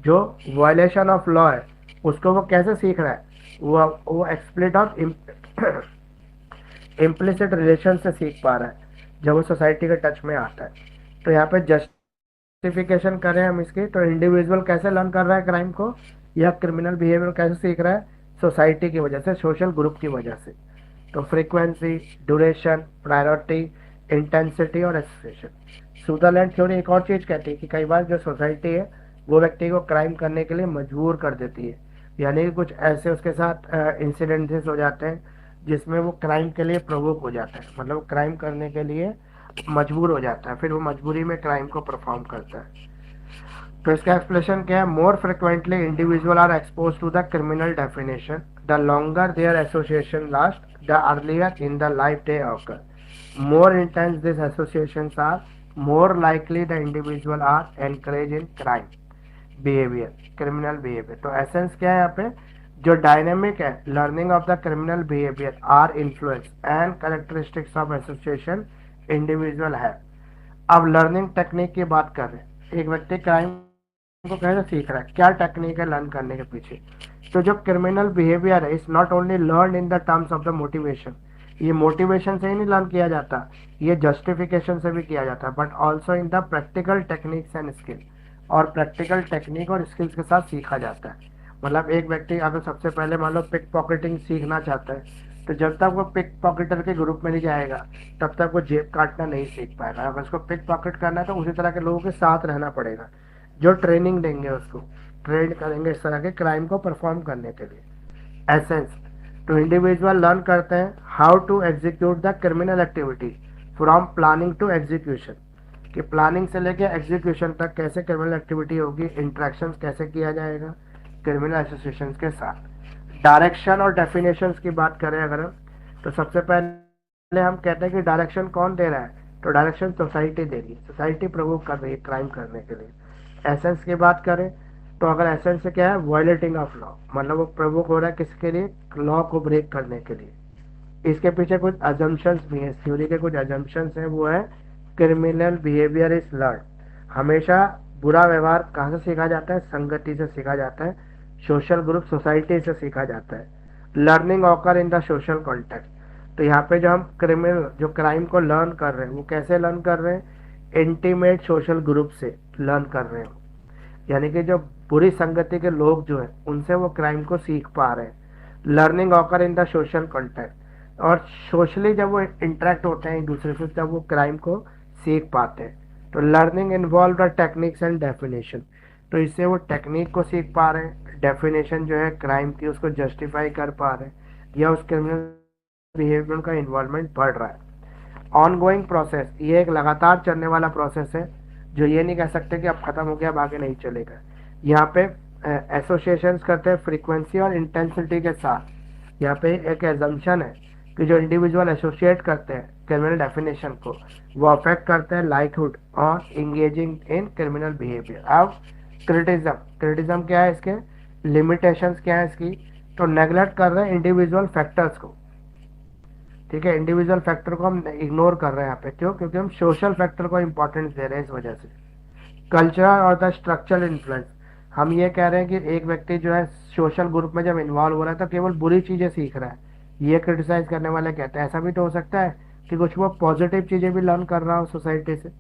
जो वायलेशन ऑफ लॉ है उसको वो कैसे सीख रहा है, वो एक्सप्लिट और इम्प्लिसिट रिलेशन से सीख पा रहा है जब वो सोसाइटी के टच में आता है। तो यहाँ पे जस्टिफिकेशन करें हम इसकी तो इंडिविजुअल कैसे लर्न कर रहा है क्राइम को, या क्रिमिनल बिहेवियर कैसे सीख रहा है, सोसाइटी की वजह से, सोशल ग्रुप की वजह से। तो फ्रीक्वेंसी, ड्यूरेशन, प्रायोरिटी, इंटेंसिटी और एसोसिएशन। सुदरलैंड थ्योरी एक और चीज़ कहती है कि कई बार जो सोसाइटी है वो व्यक्ति को क्राइम करने के लिए मजबूर कर देती है, यानी कि कुछ ऐसे उसके साथ इंसिडेंसेस हो जाते हैं जिसमें वो क्राइम के लिए प्रोवोक हो जाता है, मतलब क्राइम करने के लिए मजबूर हो जाता है, फिर वो मजबूरी में क्राइम को परफॉर्म करता है। तो इसका एक्सप्लेनेशन क्या है, more frequently individual are expose to the criminal definition, the longer their association last, the earlier in the life they occur, more intense this associations are, more likely the individual are encourage in crime behaviour, criminal behaviour. तो एसेंस क्या है यहाँ पे, जो डायनेमिक है learning of the criminal behaviour are influence and characteristics of association individual है। अब लर्निंग टेक्निक की बात कर रहे हैं, एक व्यक्ति क्राइम को कैसे सीख रहा है, क्या टेक्निक है लर्न करने के पीछे। तो जो क्रिमिनल बिहेवियर है is not only learn in the terms of the motivation, ये मोटिवेशन से ही नहीं लर्न किया जाता, ये जस्टिफिकेशन से भी किया जाता है, but also in the practical techniques and skill, और प्रैक्टिकल टेक्निक और स्किल्स के साथ सीखा जाता है। मतलब एक व्यक्ति अगर सबसे पहले मान लो पिक पॉकेटिंग सीखना चाहता है तो जब तक वो पिक पॉकेटर के ग्रुप में नहीं जाएगा तब तक वो जेब काटना नहीं सीख पाएगा। अगर उसको पिक पॉकेट करना है तो उसी तरह के लोगों के साथ रहना पड़ेगा जो ट्रेनिंग देंगे, उसको ट्रेन करेंगे इस तरह के क्राइम को परफॉर्म करने के लिए। एसेंस, तो इंडिविजुअल लर्न करते हैं how to execute the criminal activity from planning to execution, कि प्लानिंग से लेके एग्जीक्यूशन तक कैसे क्रिमिनल एक्टिविटी होगी, इंट्रैक्शन कैसे किया जाएगा क्रिमिनल एसोसिएशन के साथ। डायरेक्शन और डेफिनेशंस की बात करें अगर हम, तो सबसे पहले हम कहते हैं कि डायरेक्शन कौन दे रहा है, तो डायरेक्शन सोसाइटी दे रही है, सोसाइटी प्रोवोक कर रही है क्राइम करने के लिए। एसेंस की बात करें तो अगर एसेंस से क्या है, वायलेटिंग ऑफ लॉ, मतलब वो प्रोवोक हो रहा है किसके लिए, लॉ को ब्रेक करने के लिए। इसके पीछे कुछ अजम्पशंस भी हैं, थ्योरी के कुछ अजम्पशंस हैं, वो है क्रिमिनल बिहेवियर इज लर्न, हमेशा बुरा व्यवहार कहाँ से सीखा जाता है, संगति से सीखा जाता है, सोशल ग्रुप सोसाइटी से सीखा जाता है। Learning occur in the social context, तो यहाँ पे जो हम क्रिमिनल जो क्राइम को लर्न कर रहे हैं वो कैसे लर्न कर रहे हैं, इंटीमेट सोशल ग्रुप से लर्न कर रहे हैं, यानी कि जो बुरी संगति के लोग जो हैं उनसे वो क्राइम को सीख पा रहे हैं। Learning occur in the social contact, और सोशली जब वो इंटरेक्ट होते हैं एक दूसरे से तब वो क्राइम को सीख पाते हैं। तो learning involve the techniques and definition, तो इससे वो टेक्निक को सीख पा रहे हैं, डेफिनेशन जो है क्राइम की उसको जस्टिफाई कर पा रहे हैं, या उस क्रिमिनल बिहेवियर का इन्वॉल्वमेंट बढ़ रहा है। ऑन गोइंग प्रोसेस, ये एक लगातार चलने वाला प्रोसेस है जो ये नहीं कह सकते कि अब खत्म हो गया अब आगे नहीं चलेगा। यहाँ पे एसोसिएशंस करते हैं फ्रीक्वेंसी और इंटेंसिटी के साथ। यहाँ पे एक एजम्पशन है कि जो इंडिविजुअल एसोसिएट करते हैं क्रिमिनल डेफिनेशन को वो अफेक्ट करते हैं लाइकहुड और इंगेजिंग इन क्रिमिनल बिहेवियर। अब क्रिटिज्म, क्रिटिज्म क्या है, इसके लिमिटेशंस क्या है इसकी, तो नेगलेक्ट कर रहे हैं इंडिविजुअल फैक्टर्स को, ठीक है, इंडिविजुअल फैक्टर को हम इग्नोर कर रहे हैं यहाँ पे, क्यों, क्योंकि हम सोशल फैक्टर को इंपॉर्टेंस दे रहे हैं इस वजह से। कल्चरल और द स्ट्रक्चरल इन्फ्लुएंस, हम ये कह रहे हैं कि एक व्यक्ति जो है सोशल ग्रुप में जब इन्वॉल्व हो रहा है तो केवल बुरी चीज़ें सीख रहा है, ये क्रिटिसाइज करने वाले कहते हैं। ऐसा भी तो हो सकता है कि कुछ वो पॉजिटिव चीज़ें भी लर्न कर रहा हो सोसाइटी से।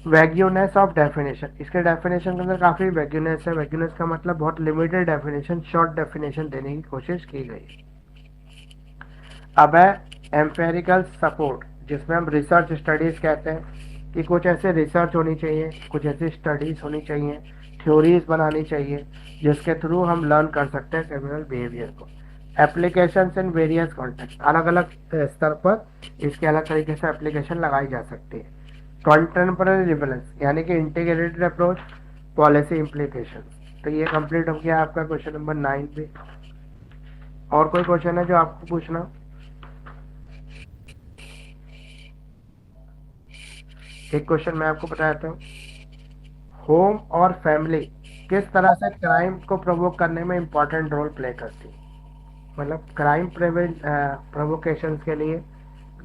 वैग्यूनेस ऑफ डेफिनेशन, इसके डेफिनेशन के अंदर काफ़ी वैग्यूनेस है, वैग्यूनेस का मतलब बहुत लिमिटेड डेफिनेशन, शॉर्ट डेफिनेशन देने की कोशिश की गई। अब है एम्पेरिकल सपोर्ट, जिसमें हम रिसर्च स्टडीज़ कहते हैं कि कुछ ऐसे रिसर्च होनी चाहिए, कुछ ऐसी स्टडीज़ होनी चाहिए, थ्योरीज बनानी चाहिए जिसके थ्रू हम लर्न कर सकते हैं क्रिमिनल बिहेवियर को। एप्लीकेशंस इन वेरियस कॉन्टेक्स्ट, अलग अलग स्तर पर इसके अलग तरीके से एप्लीकेशन लगाई जा सकती है। कंटेम्पररी रिलेवेंस यानी कि इंटीग्रेटेड अप्रोच, पॉलिसी इम्प्लीकेशन। तो ये कंप्लीट हो गया आपका क्वेश्चन नंबर 9 पे। और कोई क्वेश्चन है जो आपको पूछना? एक क्वेश्चन मैं आपको बताता हूँ, होम और फैमिली किस तरह से क्राइम को प्रोवोक करने में इम्पोर्टेंट रोल प्ले करती है। मतलब क्राइम प्रोवोकेशन के लिए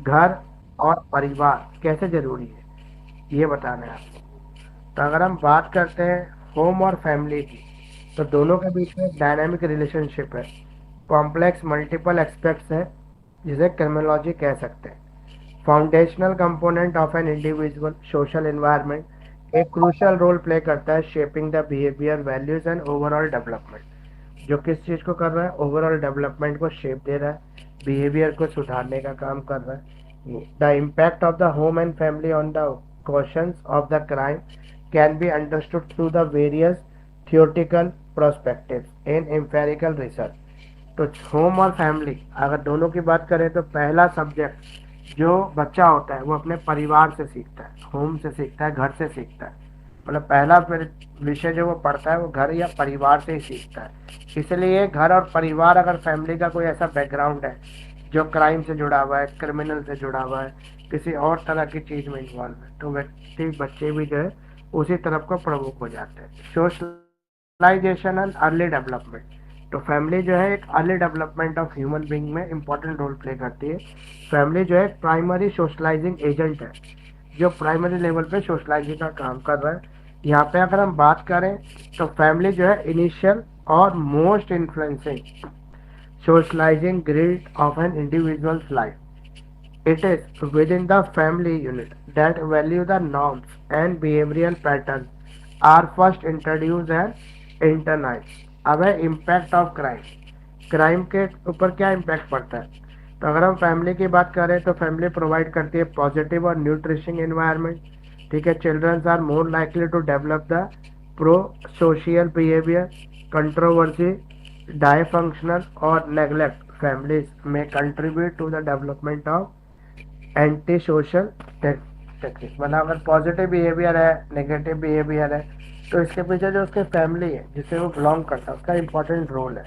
घर और परिवार कैसे जरूरी है, ये बताना है आपको। तो अगर हम बात करते हैं होम और फैमिली की, तो दोनों के बीच में एक डायनामिक रिलेशनशिप है, कॉम्प्लेक्स मल्टीपल एस्पेक्ट्स है, जिसे क्रिमिनोलॉजी कह सकते हैं। Foundational component of an individual social environment एक क्रूशियल रोल प्ले करता है shaping the behaviour, values and overall development. जो किस चीज़ को कर रहा है? ओवरऑल डेवलपमेंट को शेप दे रहा है, बिहेवियर को सुधारने का काम कर रहा है। The impact of the home and family on the questions of the crime can be understood through the various theoretical prospectives in empirical research. तो होम और फैमिली अगर दोनों की बात करें तो पहला सब्जेक्ट जो बच्चा होता है वो अपने परिवार से सीखता है, होम से सीखता है, घर से सीखता है। मतलब पहला विषय जो वो पढ़ता है वो घर या परिवार से ही सीखता है। इसलिए घर और परिवार, अगर फैमिली का कोई ऐसा बैकग्राउंड है जो क्राइम से जुड़ा हुआ है, क्रिमिनल से जुड़ा हुआ है, किसी और तरह की चीज़ में इन्वॉल्व है, तो व्यक्ति बच्चे भी जो है उसी तरफ को प्रवोक हो जाते हैं। सोशलाइजेशन एंड अर्ली डेवलपमेंट, तो फैमिली जो है एक early development of human being में इंपॉर्टेंट रोल प्ले करती है। फैमिली जो है प्राइमरी सोशलाइजिंग एजेंट है, जो प्राइमरी लेवल पे सोशलाइजिंग का काम कर रहा है। यहाँ पे अगर हम बात करें तो फैमिली जो है इनिशियल और most influencing socializing grid of an individual's life. It is within the family unit that value the norms and behavioral patterns are first introduced and internalized. अब है इम्पैक्ट ऑफ क्राइम। क्राइम के ऊपर क्या इम्पैक्ट पड़ता है? तो अगर हम फैमिली की बात करें तो फैमिली प्रोवाइड करती है पॉजिटिव और न्यूट्रिशिंग एनवायरनमेंट। ठीक है, childrens are more likely to develop the pro social behaviour, controversy, dysfunctional or neglect families may contribute to the development of antisocial techniques। मतलब अगर पॉजिटिव बिहेवियर है, नेगेटिव बिहेवियर है, तो इसके पीछे जो उसके फैमिली है जिससे वो बिलोंग करता है उसका इम्पोर्टेंट रोल है।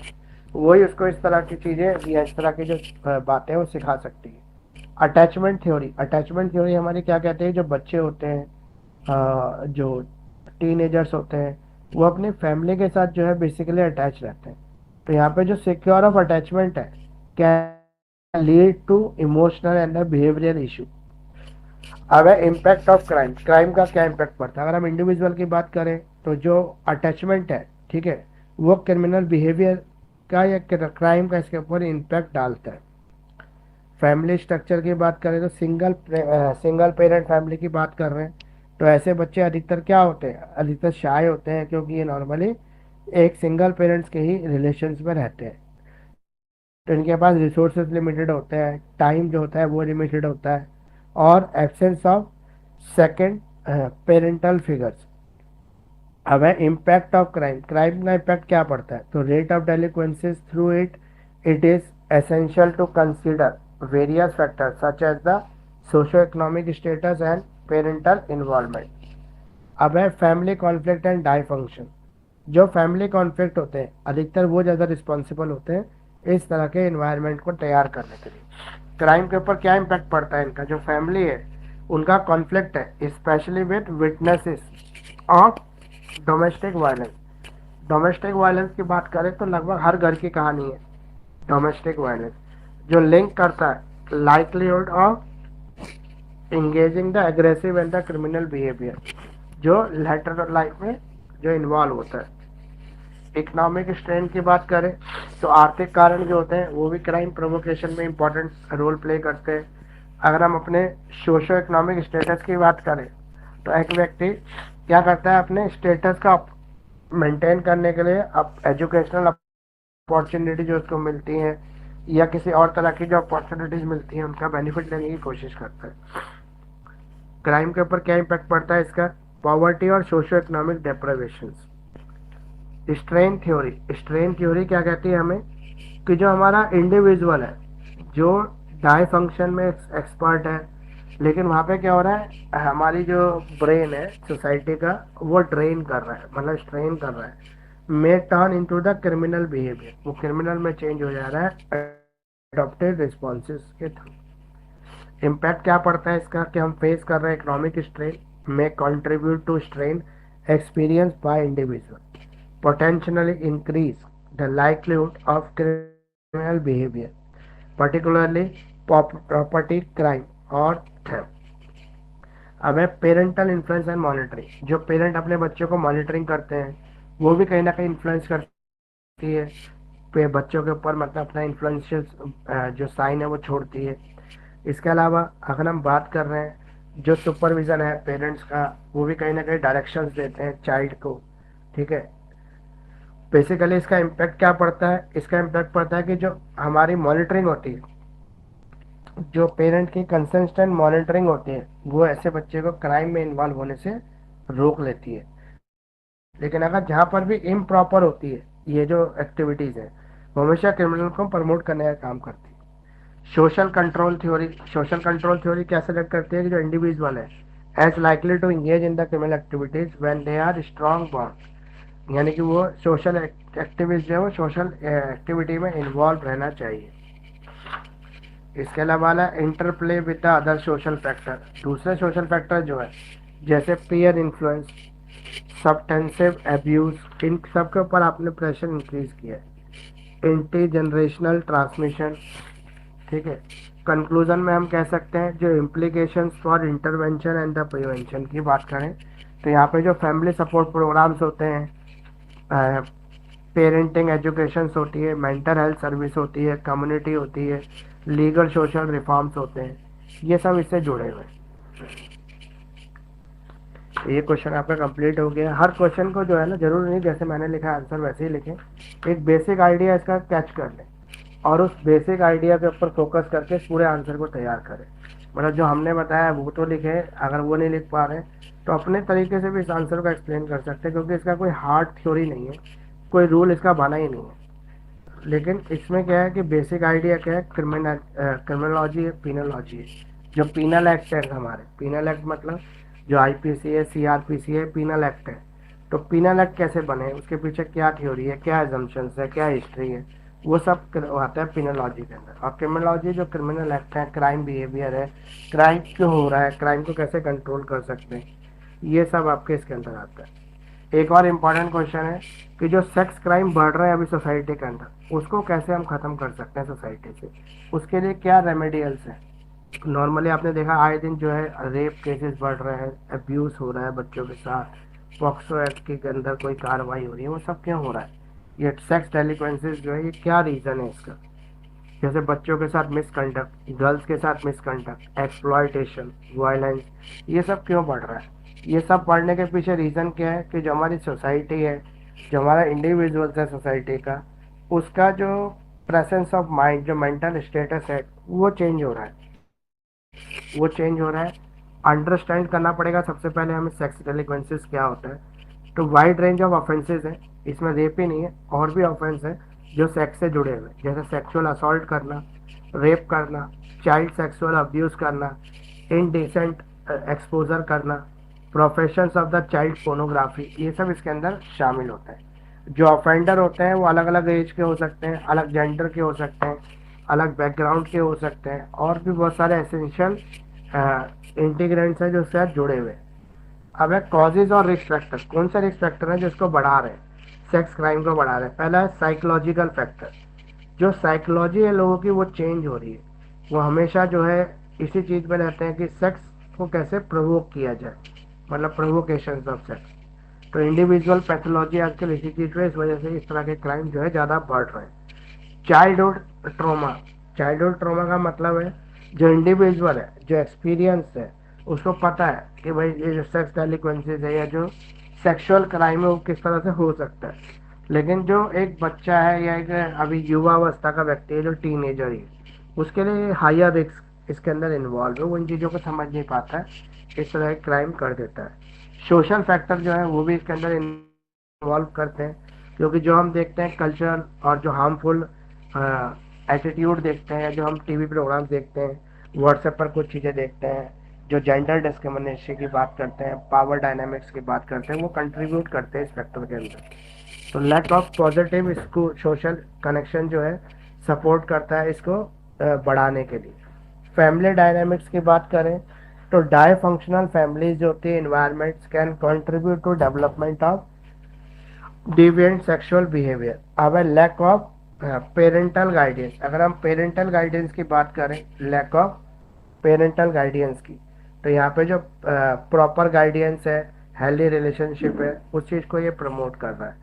वही उसको इस तरह की चीज़ें या इस तरह की जो बातें वो सिखा सकती है। अटैचमेंट थ्योरी, अटैचमेंट थ्योरी हमारी क्या कहते हैं, जो बच्चे होते हैं, जो टीनेजर्स होते हैं, वो अपनी फैमिली के साथ जो है बेसिकली अटैच रहते हैं। तो यहाँ पे जो सिक्योर ऑफ अटैचमेंट है can lead to emotional and behavioural issue. अब है इम्पैक्ट ऑफ क्राइम, क्राइम का क्या इम्पैक्ट पड़ता है? अगर हम इंडिविजुअल की बात करें तो जो अटैचमेंट है, ठीक है, वो क्रिमिनल बिहेवियर का या क्राइम का इसके ऊपर इम्पैक्ट डालता है। फैमिली स्ट्रक्चर की बात करें तो सिंगल पेरेंट फैमिली की बात कर रहे हैं, तो ऐसे बच्चे अधिकतर क्या होते हैं? अधिकतर शाय होते हैं, क्योंकि ये नॉर्मली एक सिंगल पेरेंट्स के ही रिलेशंस में रहते हैं। तो इनके पास रिसोर्सेज लिमिटेड होते हैं, टाइम जो होता है वो लिमिटेड होता है, और absence of second parental figures. अब है इम्पैक्ट ऑफ क्राइम, क्राइम का इम्पैक्ट क्या पड़ता है? तो rate of delinquencies through it is essential to consider various factors such as the socio economic status and parental involvement. अब है फैमिली कॉन्फ्लिक्ट एंड डाइफंक्शन। जो फैमिली कॉन्फ्लिक्ट होते हैं अधिकतर वो ज़्यादा रिस्पॉन्सिबल होते हैं इस तरह के इन्वायरमेंट को तैयार करने के लिए। क्राइम के ऊपर क्या इम्पैक्ट पड़ता है? इनका जो फैमिली है उनका कॉन्फ्लिक्ट है specially with witnesses of domestic violence. Domestic violence की बात करें तो लगभग हर घर की कहानी है डोमेस्टिक वायलेंस, जो लिंक करता है likelihood of engaging the aggressive and the criminal behaviour, जो लेटर लाइफ में जो इन्वॉल्व होता है। इकोनॉमिक स्ट्रेन की बात करें तो आर्थिक कारण जो होते हैं वो भी क्राइम प्रोवोकेशन में इम्पोर्टेंट रोल प्ले करते हैं। अगर हम अपने सोशो इकोनॉमिक स्टेटस की बात करें तो एक व्यक्ति क्या करता है, अपने स्टेटस का मेंटेन करने के लिए अब एजुकेशनल अपॉर्चुनिटी जो उसको मिलती हैं या किसी और तरह की जो अपॉर्चुनिटीज मिलती हैं उनका बेनिफिट लेने की कोशिश करता है। क्राइम के ऊपर क्या इम्पैक्ट पड़ता है इसका? पॉवर्टी और socio economic deprivation. Strain theory, strain theory क्या कहती है हमें कि जो हमारा इंडिविजुअल है जो डाई फंक्शन में एक्सपर्ट है, लेकिन वहाँ पे क्या हो रहा है, हमारी जो ब्रेन है सोसाइटी का वो ड्रेन कर रहा है, मतलब स्ट्रेन कर रहा है, may turn into the criminal behaviour, वो क्रिमिनल में चेंज हो जा रहा है अडॉप्टेड रिस्पॉन्सेज के थ्रू। इम्पैक्ट क्या पड़ता है इसका कि हम फेस कर रहे हैं इकोनॉमिक स्ट्रेन, में contribute to strain experience by individual, potentially increase the likelihood of criminal behavior, particularly property crime or theft। अब है पेरेंटल इन्फ्लुएंस एंड मॉनिटरिंग, जो पेरेंट अपने बच्चों को मॉनिटरिंग करते हैं वो भी कहीं ना कहीं इन्फ्लुएंस करती है पे बच्चों के ऊपर, मतलब अपना इन्फ्लुएंशियल जो साइन है वो छोड़ती है। इसके अलावा अगर हम बात कर रहे हैं जो सुपरविजन है पेरेंट्स का, वो भी कहीं ना कहीं डायरेक्शंस देते हैं चाइल्ड को, ठीक है। बेसिकली इसका इम्पैक्ट क्या पड़ता है, इसका इम्पैक्ट पड़ता है कि जो हमारी मॉनिटरिंग होती है, जो पेरेंट की कंसिस्टेंट मॉनिटरिंग होती है, वो ऐसे बच्चे को क्राइम में इन्वॉल्व होने से रोक लेती है। लेकिन अगर जहाँ पर भी इम्प्रॉपर होती है ये जो एक्टिविटीज़ है, वो हमेशा क्रिमिनल को प्रमोट करने का काम करती है। सोशल कंट्रोल थ्योरी क्या सेलेक्ट करती है कि जो इंडिविजुअल है as likely to engage in the criminal activities when they are strong bond, यानी कि वो सोशल एक्टिविस्ट जो है वो सोशल एक्टिविटी में इन्वॉल्व रहना चाहिए। इसके अलावा interplay with the other social factor, दूसरे सोशल फैक्टर जो है जैसे पीयर इन्फ्लुएंस, सब्सटेंसिव एब्यूज, इन सब के ऊपर आपने प्रेशर इंक्रीज किया है। इंटी जनरेशनल ट्रांसमिशन, ठीक है। कंक्लूजन में हम कह सकते हैं जो implications for intervention and the prevention की बात करें तो यहाँ पे जो फैमिली सपोर्ट प्रोग्राम्स होते हैं, पेरेंटिंग एजुकेशन होती है, मेंटल हेल्थ सर्विस होती है, कम्युनिटी होती है, लीगल सोशल रिफॉर्म्स होते हैं, ये सब इससे जुड़े हुए हैं। ये क्वेश्चन आपका कंप्लीट हो गया। हर क्वेश्चन को जो है ना, जरूर नहीं जैसे मैंने लिखा आंसर वैसे ही लिखें, एक बेसिक आइडिया इसका कैच कर लें और उस बेसिक आइडिया के ऊपर फोकस करके पूरे आंसर को तैयार करें। मतलब जो हमने बताया वो तो लिखे, अगर वो नहीं लिख पा रहे तो अपने तरीके से भी इस आंसर को एक्सप्लेन कर सकते हैं, क्योंकि इसका कोई हार्ड थ्योरी नहीं है, कोई रूल इसका बना ही नहीं है। लेकिन इसमें क्या है कि बेसिक आइडिया क्या है, क्रिमिनोलॉजी है, पीनोलॉजी है। जो पीनल एक्ट है हमारे, पीनल एक्ट मतलब जो आईपीसी है, सीआरपीसी है, पीनल एक्ट है। तो पीनल एक्ट कैसे बने, उसके पीछे क्या थ्योरी है, क्या एजम्पशंस है, क्या हिस्ट्री है, वो सब आता है पीनोलॉजी के अंदर। और क्रिमिनोलॉजी जो क्रिमिनल एक्ट है, क्राइम बिहेवियर है, क्राइम क्यों हो रहा है, क्राइम को कैसे कंट्रोल कर सकते हैं, ये सब आपके इसके अंदर आता है। एक और इम्पॉर्टेंट क्वेश्चन है कि जो सेक्स क्राइम बढ़ रहा है अभी सोसाइटी के अंदर, उसको कैसे हम ख़त्म कर सकते हैं सोसाइटी से, उसके लिए क्या रेमेडियल्स हैं। नॉर्मली आपने देखा आए दिन जो है रेप केसेस बढ़ रहे हैं, अब्यूज़ हो रहा है बच्चों के साथ, पॉक्सो एक्ट के अंदर कोई कार्रवाई हो रही है, वो सब क्यों हो रहा है, ये सेक्स डेलिक्वेंसीज जो है ये क्या रीज़न है इसका। जैसे बच्चों के साथ मिसकंडक्ट, गर्ल्स के साथ मिसकंडक्ट, एक्सप्लॉयटेशन, वायलेंस, ये सब क्यों बढ़ रहा है। ये सब बढ़ने के पीछे रीज़न क्या है कि जो हमारी सोसाइटी है, जो हमारा इंडिविजुअल्स है सोसाइटी का, उसका जो प्रेजेंस ऑफ माइंड, जो मेंटल स्टेटस है वो चेंज हो रहा है, वो चेंज हो रहा है। अंडरस्टैंड करना पड़ेगा सबसे पहले हमें सेक्स डेलिक्वेंसीज क्या होता है। तो वाइड रेंज ऑफ ऑफेंसेज है, इसमें रेप ही नहीं है, और भी ऑफेंस है जो सेक्स से जुड़े हुए, जैसे सेक्सुअल असॉल्ट करना, रेप करना, चाइल्ड सेक्सुअल अब्यूज़ करना, इनडिसेंट एक्सपोजर करना, professions of the child pornography, ये सब इसके अंदर शामिल होता है। जो ऑफेंडर होते हैं वो अलग अलग एज के हो सकते हैं, अलग जेंडर के हो सकते हैं, अलग बैकग्राउंड के हो सकते हैं, और भी बहुत सारे एसेंशियल इंटीग्रेंट्स हैं जो उसके साथ जुड़े हुए हैं। अब है कॉजेज और रिस्क फैक्टर, कौन सा रिस्क फैक्टर है जो इसको बढ़ा रहे हैं, सेक्स क्राइम को बढ़ा रहे हैं। पहला है साइकोलॉजिकल फैक्टर, जो साइकोलॉजी है लोगों की वो चेंज हो रही है, वो हमेशा जो है इसी चीज़ में रहते हैं कि सेक्स को कैसे प्रोवोक किया जाए, मतलब प्रोवोकेशन ऑफ सेक्स। तो इंडिविजुअल पैथोलॉजी आजकल इसी चीज़ पे, इस वजह से इस तरह के क्राइम जो है ज़्यादा बढ़ रहे हैं। चाइल्डहुड ट्रॉमा, चाइल्डहुड ट्रॉमा का मतलब है जो इंडिविजुअल है, जो एक्सपीरियंस है, उसको पता है कि भाई ये जो सेक्स डेलिक्वेंसीज है या जो सेक्सुअल क्राइम है वो किस तरह से हो सकता है। लेकिन जो एक बच्चा है या एक अभी युवावस्था का व्यक्ति है जो टीनेजर है, उसके लिए हायर रिस्क इसके अंदर इन्वॉल्व है, वो इन चीज़ों को समझ नहीं पाता है, इस तरह के क्राइम कर देता है। सोशल फैक्टर जो है वो भी इसके अंदर इन्वॉल्व करते हैं, क्योंकि जो हम देखते हैं कल्चर और जो हार्मफुल एटीट्यूड देखते हैं, जो हम टीवी प्रोग्राम देखते हैं, व्हाट्सएप पर कुछ चीज़ें देखते हैं, जो जेंडर डिस्क्रिमिनेशन की बात करते हैं, पावर डायनामिक्स की बात करते हैं, वो कंट्रीब्यूट करते हैं इस फैक्टर के अंदर। तो लैक ऑफ पॉजिटिव इसको सोशल कनेक्शन जो है सपोर्ट करता है इसको बढ़ाने के लिए। फैमिली डायनामिक्स की बात करें तो डाई फंक्शनल फैमिलीज जो होती है environments can contribute to development of deviant sexual behaviour. अब है लैक ऑफ पेरेंटल गाइडेंस। अगर हम पेरेंटल गाइडेंस की बात करें, लैक ऑफ पेरेंटल गाइडेंस की, तो यहाँ पे जो प्रॉपर गाइडेंस है, हेल्दी रिलेशनशिप है, उस चीज़ को ये प्रमोट कर रहा है।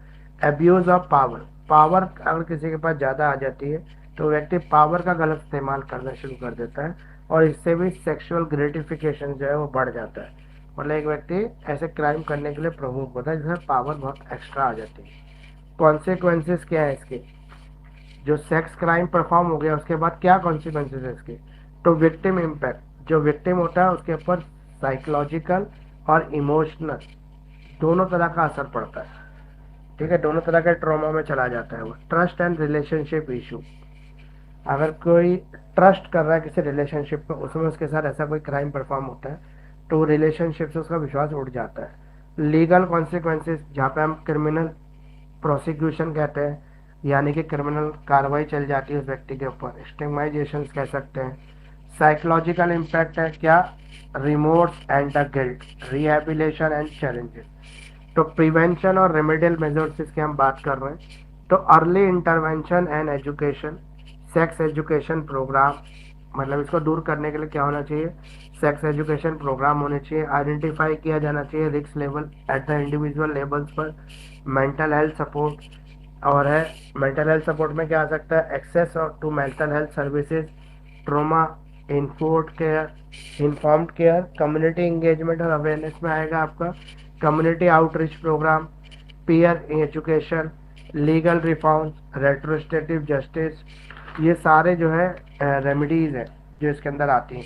एब्यूज ऑफ पावर, पावर अगर किसी के पास ज़्यादा आ जाती है तो व्यक्ति पावर का गलत इस्तेमाल करना शुरू कर देता है और इससे भी सेक्सुअल ग्रेटिफिकेशन जो है वो बढ़ जाता है। मतलब एक व्यक्ति ऐसे क्राइम करने के लिए प्रवोक होता है जिसमें पावर बहुत एक्स्ट्रा आ जाती है। कॉन्सिक्वेंसेस क्या है इसके, जो सेक्स क्राइम परफॉर्म हो गया उसके बाद क्या कॉन्सिक्वेंसेस है इसके, तो विक्टिम इम्पैक्ट, जो विक्टिम होता है उसके ऊपर साइकोलॉजिकल और इमोशनल दोनों तरह का असर पड़ता है। ठीक है, दोनों तरह के ट्रॉमा में चला जाता है वो। ट्रस्ट एंड रिलेशनशिप इशू, अगर कोई ट्रस्ट कर रहा है किसी रिलेशनशिप में, उसमें उसके साथ ऐसा कोई क्राइम परफॉर्म होता है तो रिलेशनशिप से उसका विश्वास उठ जाता है। लीगल कॉन्सिक्वेंसेस, जहाँ पे हम क्रिमिनल प्रोसिक्यूशन कहते हैं, यानी कि क्रिमिनल कार्रवाई चल जाती है उस व्यक्ति के ऊपर, स्टिग्माइजेशन कह सकते हैं। साइकोलॉजिकल इम्पैक्ट है क्या, remorse and the guilt, rehabilitation and challenges. तो प्रिवेंशन और रेमेडियल मेजर्स की हम बात कर रहे हैं, तो early intervention and education, sex education programme, मतलब इसको दूर करने के लिए क्या होना चाहिए, सेक्स एजुकेशन प्रोग्राम होने चाहिए। आइडेंटिफाई किया जाना चाहिए risk level at the individual levels पर। मेंटल हेल्थ सपोर्ट, और है मेंटल हेल्थ सपोर्ट में क्या आ सकता है, access to mental health services, trauma informed care, informed care, community engagement और अवेयरनेस में आएगा आपका community outreach programme, peer education, legal reforms, restorative justice. ये सारे जो है रेमेडीज हैं जो इसके अंदर आती हैं,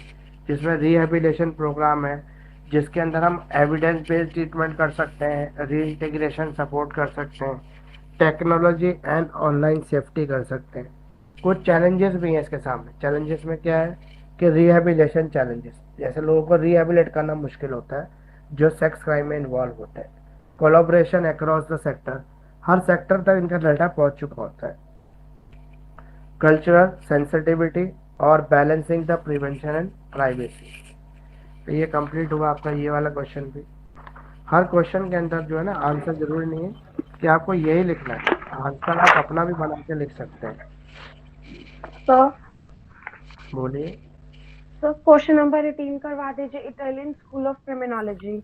जिसमें रिहेबिलिटेशन प्रोग्राम है जिसके अंदर हम एविडेंस बेस्ड ट्रीटमेंट कर सकते हैं, रीइंटीग्रेशन सपोर्ट कर सकते हैं, टेक्नोलॉजी एंड ऑनलाइन सेफ्टी कर सकते हैं। कुछ चैलेंजेस भी हैं इसके सामने। चैलेंजेस में क्या है कि रिहेबिलिटेशन चैलेंजेस, जैसे लोगों को रिहेबिलिट करना मुश्किल होता है जो सेक्स क्राइम में इन्वॉल्व होता है। Collaboration across the sector, her sector तक इनका डाटा पहुंच चुका होता है। कल्चरल सेंसिटिविटी और balancing the prevention and privacy. तो ये कंप्लीट हुआ आपका ये वाला क्वेश्चन भी। हर क्वेश्चन के अंदर जो है ना आंसर जरूरी नहीं है कि आपको यही लिखना है, आंसर आप अपना भी बना के लिख सकते हैं। सर बोलिए। सर क्वेश्चन नंबर 18 करवा दीजिए, Italian school of criminology.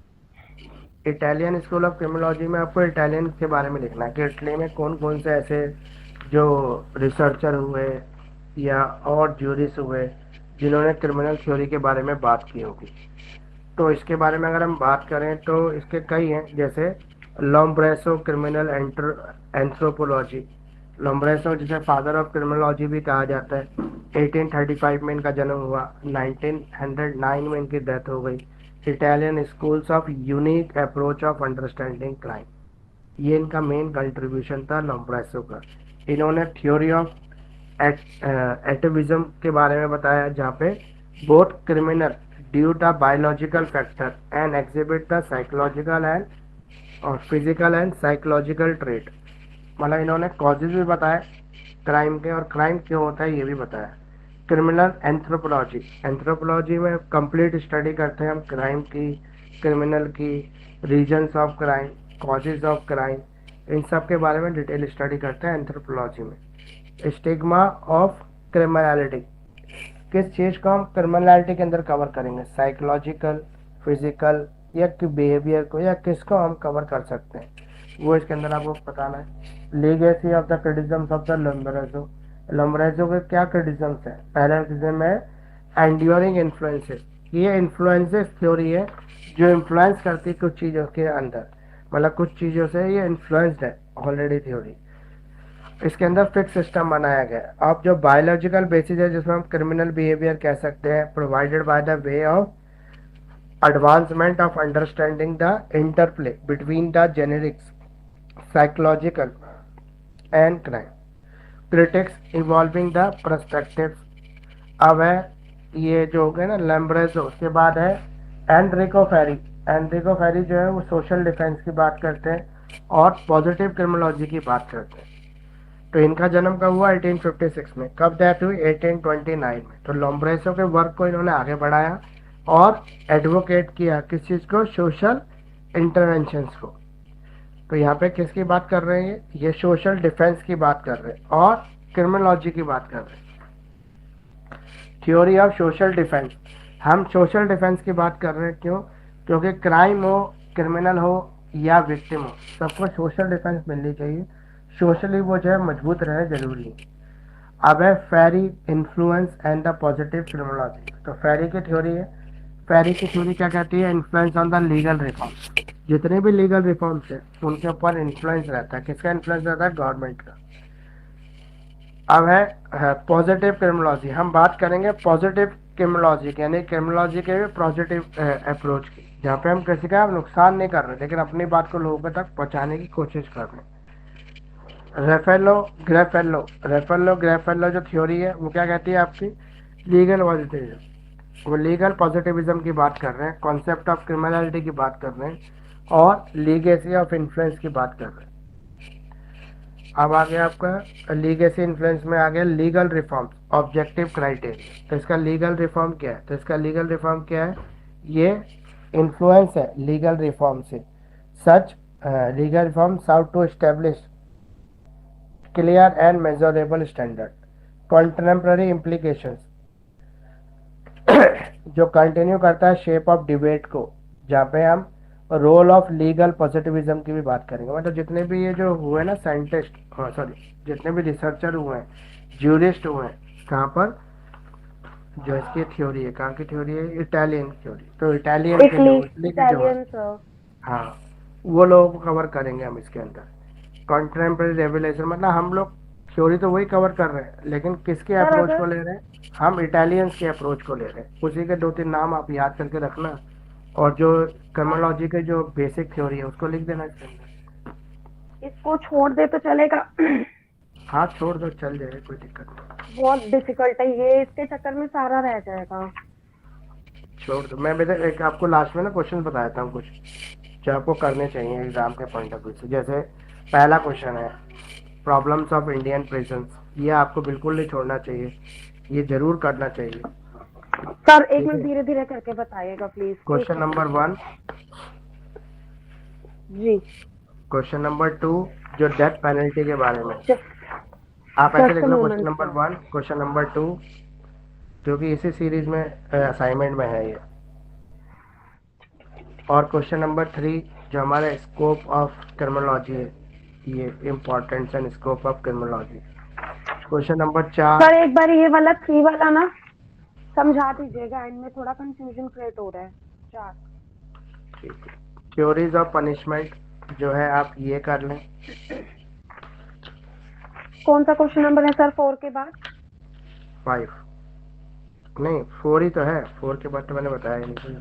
Italian school of criminology में आपको इटालियन के बारे में लिखना है कि इटली में कौन कौन से ऐसे जो रिसर्चर हुए या और ज्यूरिस्ट हुए जिन्होंने क्रिमिनल थ्योरी के बारे में बात की होगी। तो इसके बारे में अगर हम बात करें तो इसके कई हैं, जैसे लॉम्ब्रेसो क्रिमिनल एंथ्रोपोलॉजी, लॉम्ब्रेसो जिसे फादर ऑफ क्रिमिनोलॉजी भी कहा जाता है। 1835 में इनका जन्म हुआ, 1909 में इनकी डेथ हो गई। Italian schools of unique approach of understanding crime, ये इनका मेन कंट्रीब्यूशन था लॉम्ब्रेसो का। इन्होंने थ्योरी ऑफ एटविज्म के बारे में बताया, जहाँ पे both criminal due the biological factor and exhibit the psychological and और फिजिकल एंड साइकोलॉजिकल ट्रेट। मतलब इन्होंने कॉजेज भी बताए क्राइम के और क्राइम क्यों होता है ये भी बताया। क्रिमिनल एंथ्रोपोलॉजी, एंथ्रोपोलॉजी में कंप्लीट स्टडी करते हैं हम क्राइम की, क्रिमिनल की, reasons of crime, causes of crime, इन सब के बारे में डिटेल स्टडी करते हैं एंथ्रोपोलॉजी में। स्टिग्मा ऑफ क्रिमिनलिटी, किस चीज़ को हम क्रिमिनलिटी के अंदर कवर करेंगे, साइकोलॉजिकल, फिजिकल या बिहेवियर को, या किसको हम कवर कर सकते हैं, वो इसके अंदर आपको बताना है। Legacy of the criticisms of the Lombroso, Lombroso के क्या क्रिटिसिज्म्स है। पहला क्रिटिसिज्म है एंड्योरिंग इन्फ्लुएंसेस, ये इन्फ्लुएंसेस थ्योरी है जो इन्फ्लुएंस करती है कुछ चीज़ों के अंदर, मतलब कुछ चीज़ों से ये इन्फ्लुएंस्ड है ऑलरेडी थ्योरी। इसके अंदर फिक्स सिस्टम बनाया गया। अब जो बायोलॉजिकल बेसिस है जिसमें हम क्रिमिनल बिहेवियर कह सकते हैं, provided by the way of advancement of understanding the interplay between the genetics, psychological and crime, critics evolving the perspectives। अब है ये जो हो गया ना लैम्ब्रेसो, उसके बाद है एनरिको फेरी जो है वो सोशल डिफेंस की बात करते हैं और पॉजिटिव क्रिमिनोलॉजी की बात करते हैं। तो इनका जन्म कब हुआ? 1856 में। कब डेथ हुई? 1829 में। तो लोम्ब्रेसो के वर्क को इन्होंने आगे बढ़ाया और एडवोकेट किया किस चीज़ को? सोशल इंटरवेंशंस को। तो यहाँ पे किसकी बात कर रहे हैं? ये सोशल डिफेंस की बात कर रहे हैं और क्रिमिनोलॉजी की बात कर रहे हैं। थ्योरी ऑफ सोशल डिफेंस, हम सोशल डिफेंस की बात कर रहे हैं। क्यों? क्योंकि क्राइम हो, क्रिमिनल हो या विक्टिम हो, सबको सोशल डिफेंस मिलनी चाहिए। सोशली वो जो है मजबूत रहे, जरूरी है। अब है Ferri influence and the positive criminology. तो फेरी की थ्योरी है। फेरी की थ्योरी क्या कहती है? Influence on the legal reforms. जितने भी लीगल रिफॉर्म्स है उनके ऊपर इन्फ्लुएंस रहता है। किसका इन्फ्लुएंस रहता है? गवर्नमेंट का। अब है पॉजिटिव क्रिमिनोलॉजी। हम बात करेंगे पॉजिटिव क्रिमिनोलॉजी की, यानी क्रिमिनोलॉजी के पॉजिटिव अप्रोच की, जहाँ पे हम किसी का नुकसान नहीं कर रहे लेकिन अपनी बात को लोगों तक पहुँचाने की कोशिश कर रहे हैं। रेफेलो जो थ्योरी है वो क्या कहती है आपकी? Legal positivism. वो लीगल पॉजिटिविज्म की बात कर रहे हैं, कॉन्सेप्ट ऑफ क्रिमिनलिटी की बात कर रहे हैं और लीगेसी ऑफ इन्फ्लुएंस की बात कर रहे हैं। अब आ गया आपका लीगेसी इन्फ्लुएंस में आ गया लीगल रिफॉर्म्स, ऑब्जेक्टिव क्राइटेरिया। तो इसका लीगल रिफॉर्म क्या है? ये इन्फ्लुएंस है लीगल रिफॉर्म से। Such legal reform sought to establish clear and measurable standard, contemporary implications, जो कंटिन्यू करता है शेप ऑफ डिबेट को, जहाँ पे हम रोल ऑफ लीगल पॉजिटिविज्म की भी बात करेंगे। मतलब जितने भी ये जो हुए ना साइंटिस्ट, जितने भी रिसर्चर हुए हैं, ज्यूरिस्ट हुए हैं, कहाँ पर जो इसकी थ्योरी है, कहाँ की थ्योरी है? Italian theory. तो इटालियन के जो इटली के जो इटालियन सर, हाँ, वो लोगों को कवर करेंगे हम इसके अंदर। कॉन्टेम्पररी रेवलेशन, मतलब हम लोग थ्योरी तो वही कवर कर रहे हैं लेकिन किसके सर अप्रोच अगर को ले रहे हैं? हम इटालियंस के अप्रोच को ले रहे हैं। उसी के 2-3 नाम आप याद करके रखना और जो क्रिमिनोलॉजी के जो बेसिक थ्योरी है उसको लिख देना इसके अंदर। इसको छोड़ दे तो चलेगा? हाँ छोड़ दो, चल जाएगा, कोई दिक्कत नहीं। बहुत डिफिकल्ट है ये, इसके चक्कर में सारा रह जाएगा। छोड़ दो। मैं बेटा एक आपको लास्ट में ना क्वेश्चन बताता हूँ कुछ जो आपको करने चाहिए एग्जाम के पॉइंट ऑफ व्यू से। जैसे पहला क्वेश्चन है प्रॉब्लम्स ऑफ इंडियन प्रिजन्स, ये आपको बिल्कुल नहीं छोड़ना चाहिए, ये जरूर करना चाहिए। सर एक मिनट धीरे धीरे करके बताइएगा प्लीज। क्वेश्चन नंबर 1 जी। क्वेश्चन नंबर 2 जो डेथ पेनल्टी के बारे में, आप ऐसे लिख लो क्वेश्चन नंबर 1, क्वेश्चन नंबर 2, जो कि इसी सीरीज में असाइनमेंट में है ये, और क्वेश्चन नंबर 3 जो हमारा स्कोप ऑफ क्रिमिनोलॉजी है, ये importance and scope of criminology. Question number 4 sir एक बार ये वाला 3 वाला ना समझा दीजिएगा, इनमें थोड़ा कंफ्यूजन क्रिएट हो रहा है। 4 थ्योरीज ऑफ पनिशमेंट जो है आप ये कर लें। कौन सा क्वेश्चन नंबर है सर 4 के बाद? 5 नहीं 4 ही तो है, 4 के बाद तो मैंने बताया ही नहीं,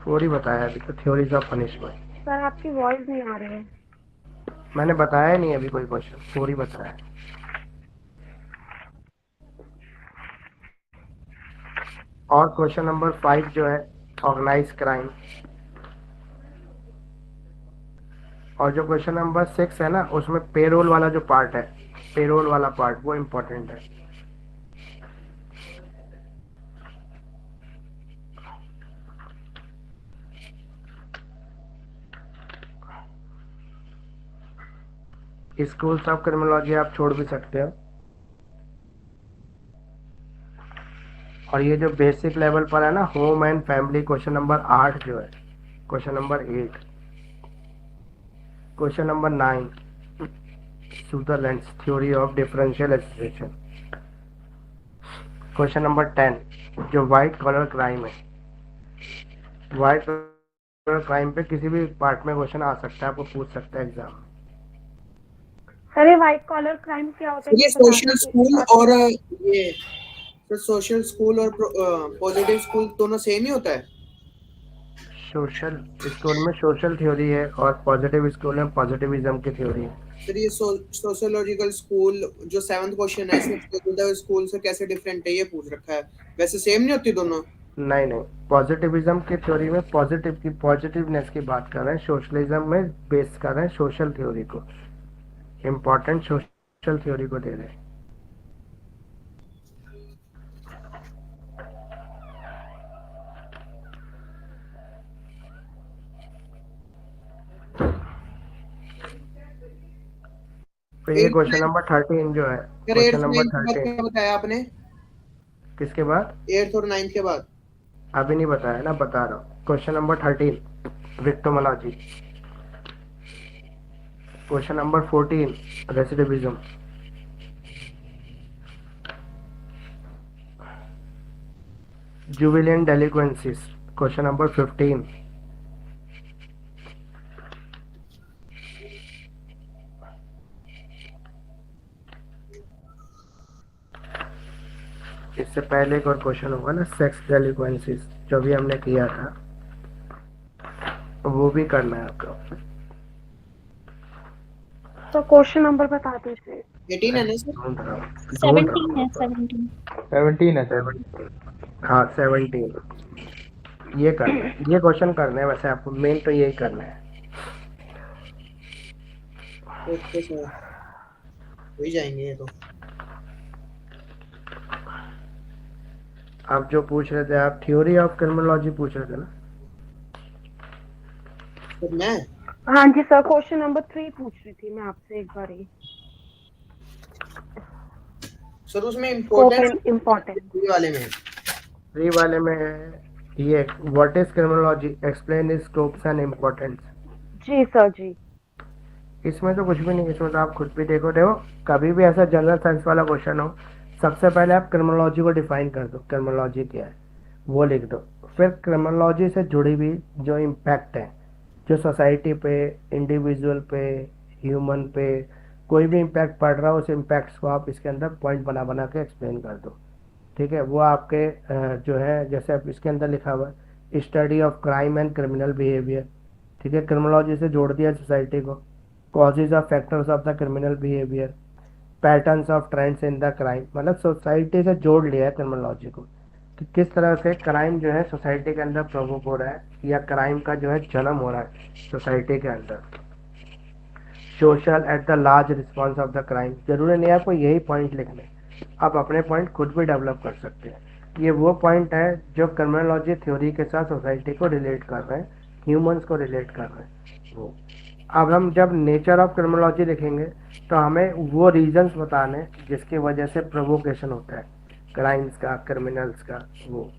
4 ही बताया अभी तो, थ्योरीज ऑफ पनिशमेंट। सर आपकी वॉइस नहीं आ रही है। मैंने बताया नहीं अभी कोई क्वेश्चन, 4 ही बताया है। और क्वेश्चन नंबर 5 जो है ऑर्गेनाइज क्राइम, और जो क्वेश्चन नंबर 6 है ना उसमें पेरोल वाला जो पार्ट है, पेरोल वाला पार्ट वो इम्पोर्टेंट है। स्कूल्स ऑफ क्रिमिनोलॉजी आप छोड़ भी सकते हो। और ये जो बेसिक लेवल पर है ना home and family, question number 8 जो है, question number 8, question number 9 Sutherland's theory of differential association, question number 10 जो वाइट कॉलर क्राइम है, वाइट कॉलर क्राइम पे किसी भी पार्ट में क्वेश्चन आ सकता है, आपको पूछ सकता है एग्जाम में। सर ये व्हाइट कॉलर क्राइम क्या होता है? ये सोशल स्कूल और ये सोशल स्कूल और पॉजिटिव स्कूल दोनों सेम ही होता है? सोशल स्कूल में सोशल थ्योरी है और पॉजिटिव स्कूल में पॉजिटिविज्म की थ्योरी है। सर ये सोशियोलॉजिकल स्कूल जो 7th क्वेश्चन है इसमें स्कूल से कैसे डिफरेंट है ये पूछ रखा है, वैसे सेम नहीं होती दोनों? नहीं नहीं, पॉजिटिविज्म की थ्योरी में पॉजिटिवनेस की बात कर रहे हैं, सोशलिज्म में बेस कर रहे हैं सोशल थ्योरी को, इम्पोर्टेंट सोशल थ्योरी को दे रहे हैं। तो ये क्वेश्चन नंबर 13 जो है, फिर क्वेश्चन 8th नंबर 9th के बाद 13 क्या बताया आपने? किसके बाद? 8th और 9th के बाद? अभी नहीं बताया ना, बता रहा हूँ। Question number 13 victimology, question number 14 recidivism, juvenile delinquencies, question number 15, इससे पहले एक और क्वेश्चन होगा ना, सेक्स डेलिक्वेंसीज, जो भी हमने किया था, वो भी करना है आपको। तो क्वेश्चन नंबर बता दीजिए। 18 है ना सर? ढूंढ रहा हूँ, 17 है 17। 17 है सर। हाँ 17, ये करना है, ये क्वेश्चन करना है, वैसे आपको मेन तो यही करना है। ओके सर, हो ही जाएंगे ये तो। आप जो पूछ रहे थे, आप थ्योरी ऑफ क्रिमिनोलॉजी पूछ रहे थे ना? सर मैं हाँ जी सर, क्वेश्चन नंबर 3 पूछ रही थी मैं आपसे एक बार ही। सर उसमें इम्पोर्टेंट इम्पोर्टेंट वाले में 3 वाले में है ये, what is criminology, explain its scopes and importance. जी सर जी। इसमें तो कुछ भी नहीं, इसमें तो आप खुद भी देखो कभी भी ऐसा जनरल साइंस वाला क्वेश्चन हो, सबसे पहले आप क्रिमिनोलॉजी को डिफाइन कर दो, क्रिमिनोलॉजी क्या है वो लिख दो, फिर क्रिमिनोलॉजी से जुड़ी हुई जो इम्पैक्ट है, जो सोसाइटी पे, इंडिविजुअल पे, ह्यूमन पे कोई भी इम्पैक्ट पड़ रहा हो, उस इम्पैक्ट्स को आप इसके अंदर पॉइंट बना बना के एक्सप्लेन कर दो। ठीक है, वो आपके जो है, जैसे अब इसके अंदर लिखा हुआ है study of crime and criminal behaviour, ठीक है, क्रिमिनोलॉजी से जोड़ दिया सोसाइटी को, causes of factors of the criminal behaviour, patterns of trends in the crime, मतलब सोसाइटी से जोड़ लिया है क्रिमिनोलॉजी को कि किस तरह से क्राइम जो है सोसाइटी के अंदर प्रोवोक हो रहा है, या क्राइम का जो है जन्म हो रहा है सोसाइटी के अंदर। Social at the large response of the crime, जरूरी नहीं है आपको यही पॉइंट लिखने, आप अपने पॉइंट खुद भी डेवलप कर सकते हैं। ये वो पॉइंट है जो क्रिमिनोलॉजी थ्योरी के साथ सोसाइटी को रिलेट कर रहे हैं, ह्यूमंस को रिलेट कर रहे हैं वो। अब हम जब नेचर ऑफ क्रिमिनोलॉजी लिखेंगे तो हमें वो रीजंस बताने जिसकी वजह से प्रोवोकेशन होता है क्राइम्स का, क्रिमिनल्स का, वो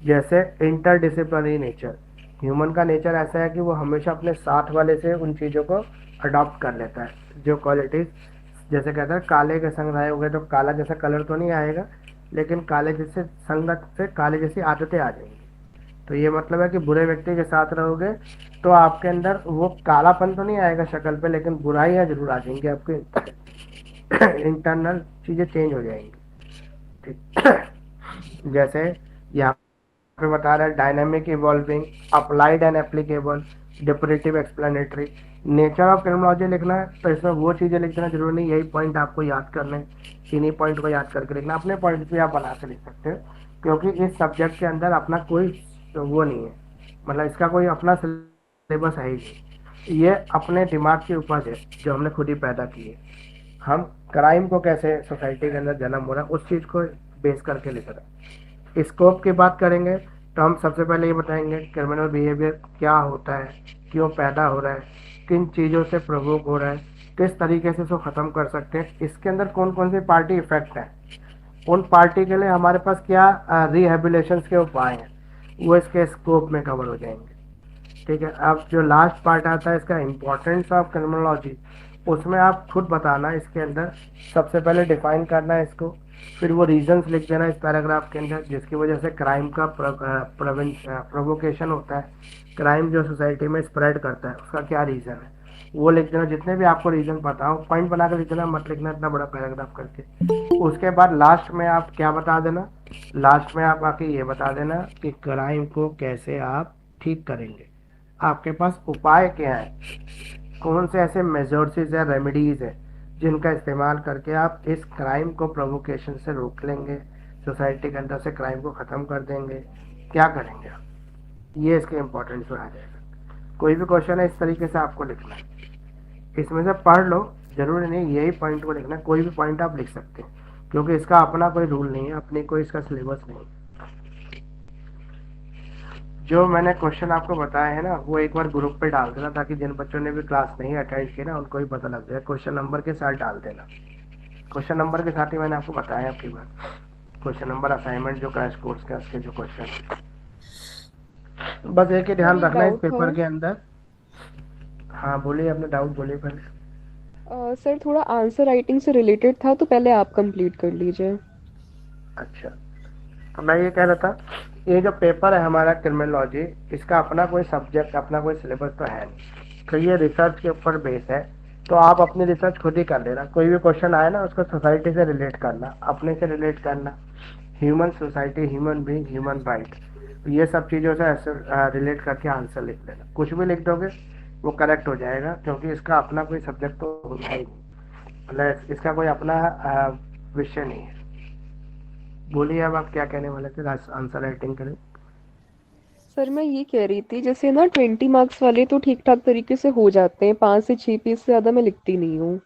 जैसे इंटरडिसिप्लिनरी नेचर, ह्यूमन का नेचर ऐसा है कि वो हमेशा अपने साथ वाले से उन चीज़ों को अडॉप्ट कर लेता है, जो क्वालिटीज, जैसे कहते हैं काले के संग रहोगे तो काला जैसा कलर तो नहीं आएगा, लेकिन काले जैसे संगत से काले जैसी आदतें आ जाएंगी। तो ये मतलब है कि बुरे व्यक्ति के साथ रहोगे तो आपके अंदर वो कालापन तो नहीं आएगा शक्ल पे, लेकिन बुराइयां जरूर आ जाएंगी, आपके इंटरनल चीज़ें चेंज हो जाएंगी। ठीक जैसे यहाँ पे बता रहा है dynamic, evolving, applied and applicable, डिपरेटिव, एक्सप्लेनेटरी। नेचर ऑफ क्रिमिनोलॉजी लिखना है तो इसमें वो चीज़ें लिख देना जरूरी नहीं, यही पॉइंट आपको याद करने हैं, इन्हीं पॉइंट को याद करके लिखना, अपने पॉइंट भी आप बना के लिख सकते हो, क्योंकि इस सब्जेक्ट के अंदर अपना कोई वो नहीं है, मतलब इसका कोई अपना सिलेबस है ही नहीं, ये अपने दिमाग की उपज है जो हमने खुद ही पैदा की है। हम क्राइम को कैसे सोसाइटी के अंदर जन्म हो रहा है उस चीज़ को बेस करके लिख रहे हैं। स्कोप की बात करेंगे तो हम सबसे पहले ये बताएंगे क्रिमिनल बिहेवियर क्या होता है, क्यों पैदा हो रहा है, किन चीज़ों से प्रोवोक हो रहा है, किस तरीके से इसको ख़त्म कर सकते हैं, इसके अंदर कौन कौन से पार्टी इफेक्ट है, उन पार्टी के लिए हमारे पास क्या रिहेबिलेशन के उपाय हैं, वो इसके स्कोप में कवर हो जाएंगे। ठीक है, अब जो लास्ट पार्ट आता है इसका इम्पोर्टेंस ऑफ क्रिमिनोलॉजी, उसमें आप खुद बताना इसके अंदर, सबसे पहले डिफाइन करना है इसको, फिर वो रीजंस लिख देना इस पैराग्राफ के अंदर जिसकी वजह से क्राइम का प्रोवोकेशन होता है, क्राइम जो सोसाइटी में स्प्रेड करता है उसका क्या रीज़न है वो लिख देना, जितने भी आपको रीज़न पता हो पॉइंट बना कर लिख देना, मत लिखना इतना बड़ा पैराग्राफ करके। उसके बाद लास्ट में आप क्या बता देना, लास्ट में आप आके ये बता देना कि क्राइम को कैसे आप ठीक करेंगे, आपके पास उपाय क्या है, कौन से ऐसे मेजर्स या रेमेडीज़ है जिनका इस्तेमाल करके आप इस क्राइम को प्रोवोकेशन से रोक लेंगे, सोसाइटी के अंदर से क्राइम को ख़त्म कर देंगे, क्या करेंगे आप? ये इसके इम्पोर्टेंस में आ जाएगा। कोई भी क्वेश्चन है इस तरीके से आपको लिखना है, इसमें से पढ़ लो, जरूरी नहीं यही पॉइंट को लिखना है, कोई भी पॉइंट आप लिख सकते हैं, क्योंकि इसका अपना कोई रूल नहीं है, अपनी कोई इसका सिलेबस नहीं। जो मैंने क्वेश्चन आपको बताया है ना, वो एक बार ग्रुप पे डाल देना, ताकि जिन बच्चों ने भी क्लास नहीं अटेंड की ना, उनको भी पता लग जाए। क्वेश्चन नंबर के साथ डाल देना, क्वेश्चन नंबर के साथ ही मैंने आपको बताया आपकी बार, क्वेश्चन नंबर असाइनमेंट जो क्रैश कोर्स के उसके जो क्वेश्चन, बस एक ही ध्यान सर, एक रखना इस डाउट पेपर था। के अंदर। हाँ बोलिए, अपने डाउट बोलिए पहले। सर, थोड़ा आंसर राइटिंग से रिलेटेड था, तो पहले आप कंप्लीट कर लीजिए। अच्छा, तो मैं ये कह रहा था, ये जो पेपर है हमारा क्रिमिनोलॉजी, इसका अपना कोई सब्जेक्ट, अपना कोई सिलेबस तो है नहीं, तो ये रिसर्च के ऊपर बेस है, तो आप अपनी रिसर्च खुद ही कर लेना। कोई भी क्वेश्चन आए ना, उसको सोसाइटी से रिलेट करना, अपने से रिलेट करना, human society, human being, human right, ये सब चीज़ों से ऐसे रिलेट करके आंसर लिख लेना। कुछ भी लिख दोगे वो करेक्ट हो जाएगा, क्योंकि इसका अपना कोई सब्जेक्ट तो होता ही नहीं, मतलब इसका कोई अपना विषय नहीं है। बोलिए अब आप क्या कहने वाले थे आंसर राइटिंग के लिए? सर, मैं ये कह रही थी, जैसे ना 20 मार्क्स वाले तो ठीक ठाक तरीके से हो जाते हैं, 5 से 6 पेज से ज़्यादा मैं लिखती नहीं हूँ।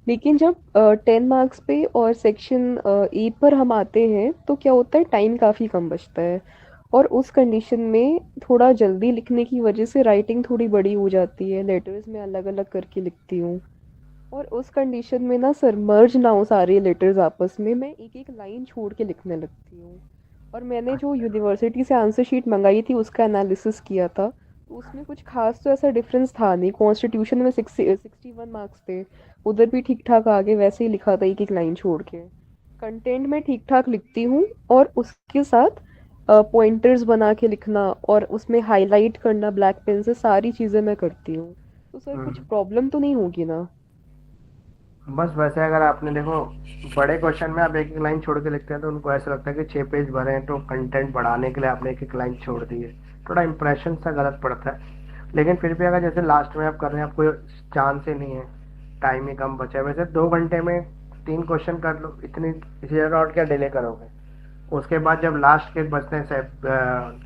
लेकिन जब 10 मार्क्स पे और सेक्शन ए पर हम आते हैं, तो क्या होता है, टाइम काफ़ी कम बचता है, और उस कंडीशन में थोड़ा जल्दी लिखने की वजह से राइटिंग थोड़ी बड़ी हो जाती है, लेटर्स में अलग अलग करके लिखती हूँ। और उस कंडीशन में ना सर, मर्ज ना हो सारे लेटर्स आपस में, मैं एक एक लाइन छोड़ के लिखने लगती हूँ। और मैंने जो यूनिवर्सिटी से आंसर शीट मंगाई थी, उसका एनालिसिस किया था, तो उसमें कुछ खास तो ऐसा डिफरेंस था नहीं। कॉन्स्टिट्यूशन में 61 मार्क्स थे, उधर भी ठीक ठाक आगे वैसे ही लिखा था, एक एक लाइन छोड़ के। कंटेंट में ठीक ठाक लिखती हूँ, और उसके साथ पॉइंटर्स बना के लिखना, और उसमें हाईलाइट करना ब्लैक पेन से, सारी चीज़ें मैं करती हूँ। तो सर, कुछ प्रॉब्लम तो नहीं होगी ना? बस वैसे अगर आपने देखो, बड़े क्वेश्चन में आप एक एक लाइन छोड़ के लिखते हैं तो उनको ऐसा लगता है कि 6 पेज भरे हैं, तो कंटेंट बढ़ाने के लिए आपने एक एक लाइन छोड़ दी है, थोड़ा इंप्रेशन सा गलत पड़ता है। लेकिन फिर भी अगर जैसे लास्ट में आप कर रहे हैं, आपको चांस ही नहीं है, टाइम ही कम बचा है, वैसे 2 घंटे में 3 क्वेश्चन कर लो, इतनी इसी जगह और क्या डिले करोगे। उसके बाद जब लास्ट के बचते हैं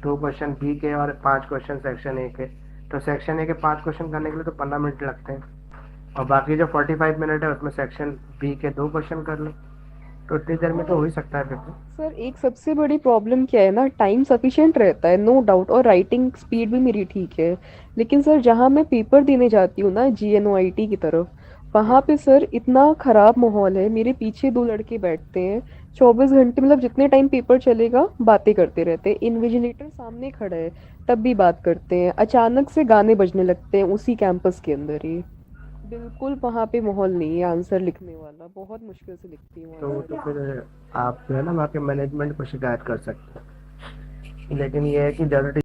2 क्वेश्चन बी के और 5 क्वेश्चन सेक्शन ए के, तो सेक्शन ए के 5 क्वेश्चन करने के लिए तो 15 मिनट लगते हैं, और बाकी जो 45 मिनट है उसमें सेक्शन बी के 2 क्वेश्चन कर लो, तो इतनी देर में तो हो ही सकता है पेपर। सर, एक सबसे बड़ी प्रॉब्लम क्या है ना, टाइम सफिशिएंट रहता है, नो डाउट, और राइटिंग स्पीड भी मेरी ठीक है। लेकिन सर, जहाँ मैं पेपर देने जाती हूँ ना, जीएनओआईटी की तरफ, वहाँ पे सर इतना ख़राब माहौल है, मेरे पीछे 2 लड़के बैठते हैं, 24 घंटे, मतलब जितने टाइम पेपर चलेगा बातें करते रहते हैं। इन्विजिलेटर सामने खड़ा है, तब भी बात करते हैं। अचानक से गाने बजने लगते हैं उसी कैंपस के अंदर ही। बिल्कुल वहाँ पे माहौल नहीं है आंसर लिखने वाला, बहुत मुश्किल से लिखती हूँ तो आंसर। फिर आप जो है ना वहाँ के मैनेजमेंट को शिकायत कर सकते हैं, लेकिन ये है कि ज़्यादा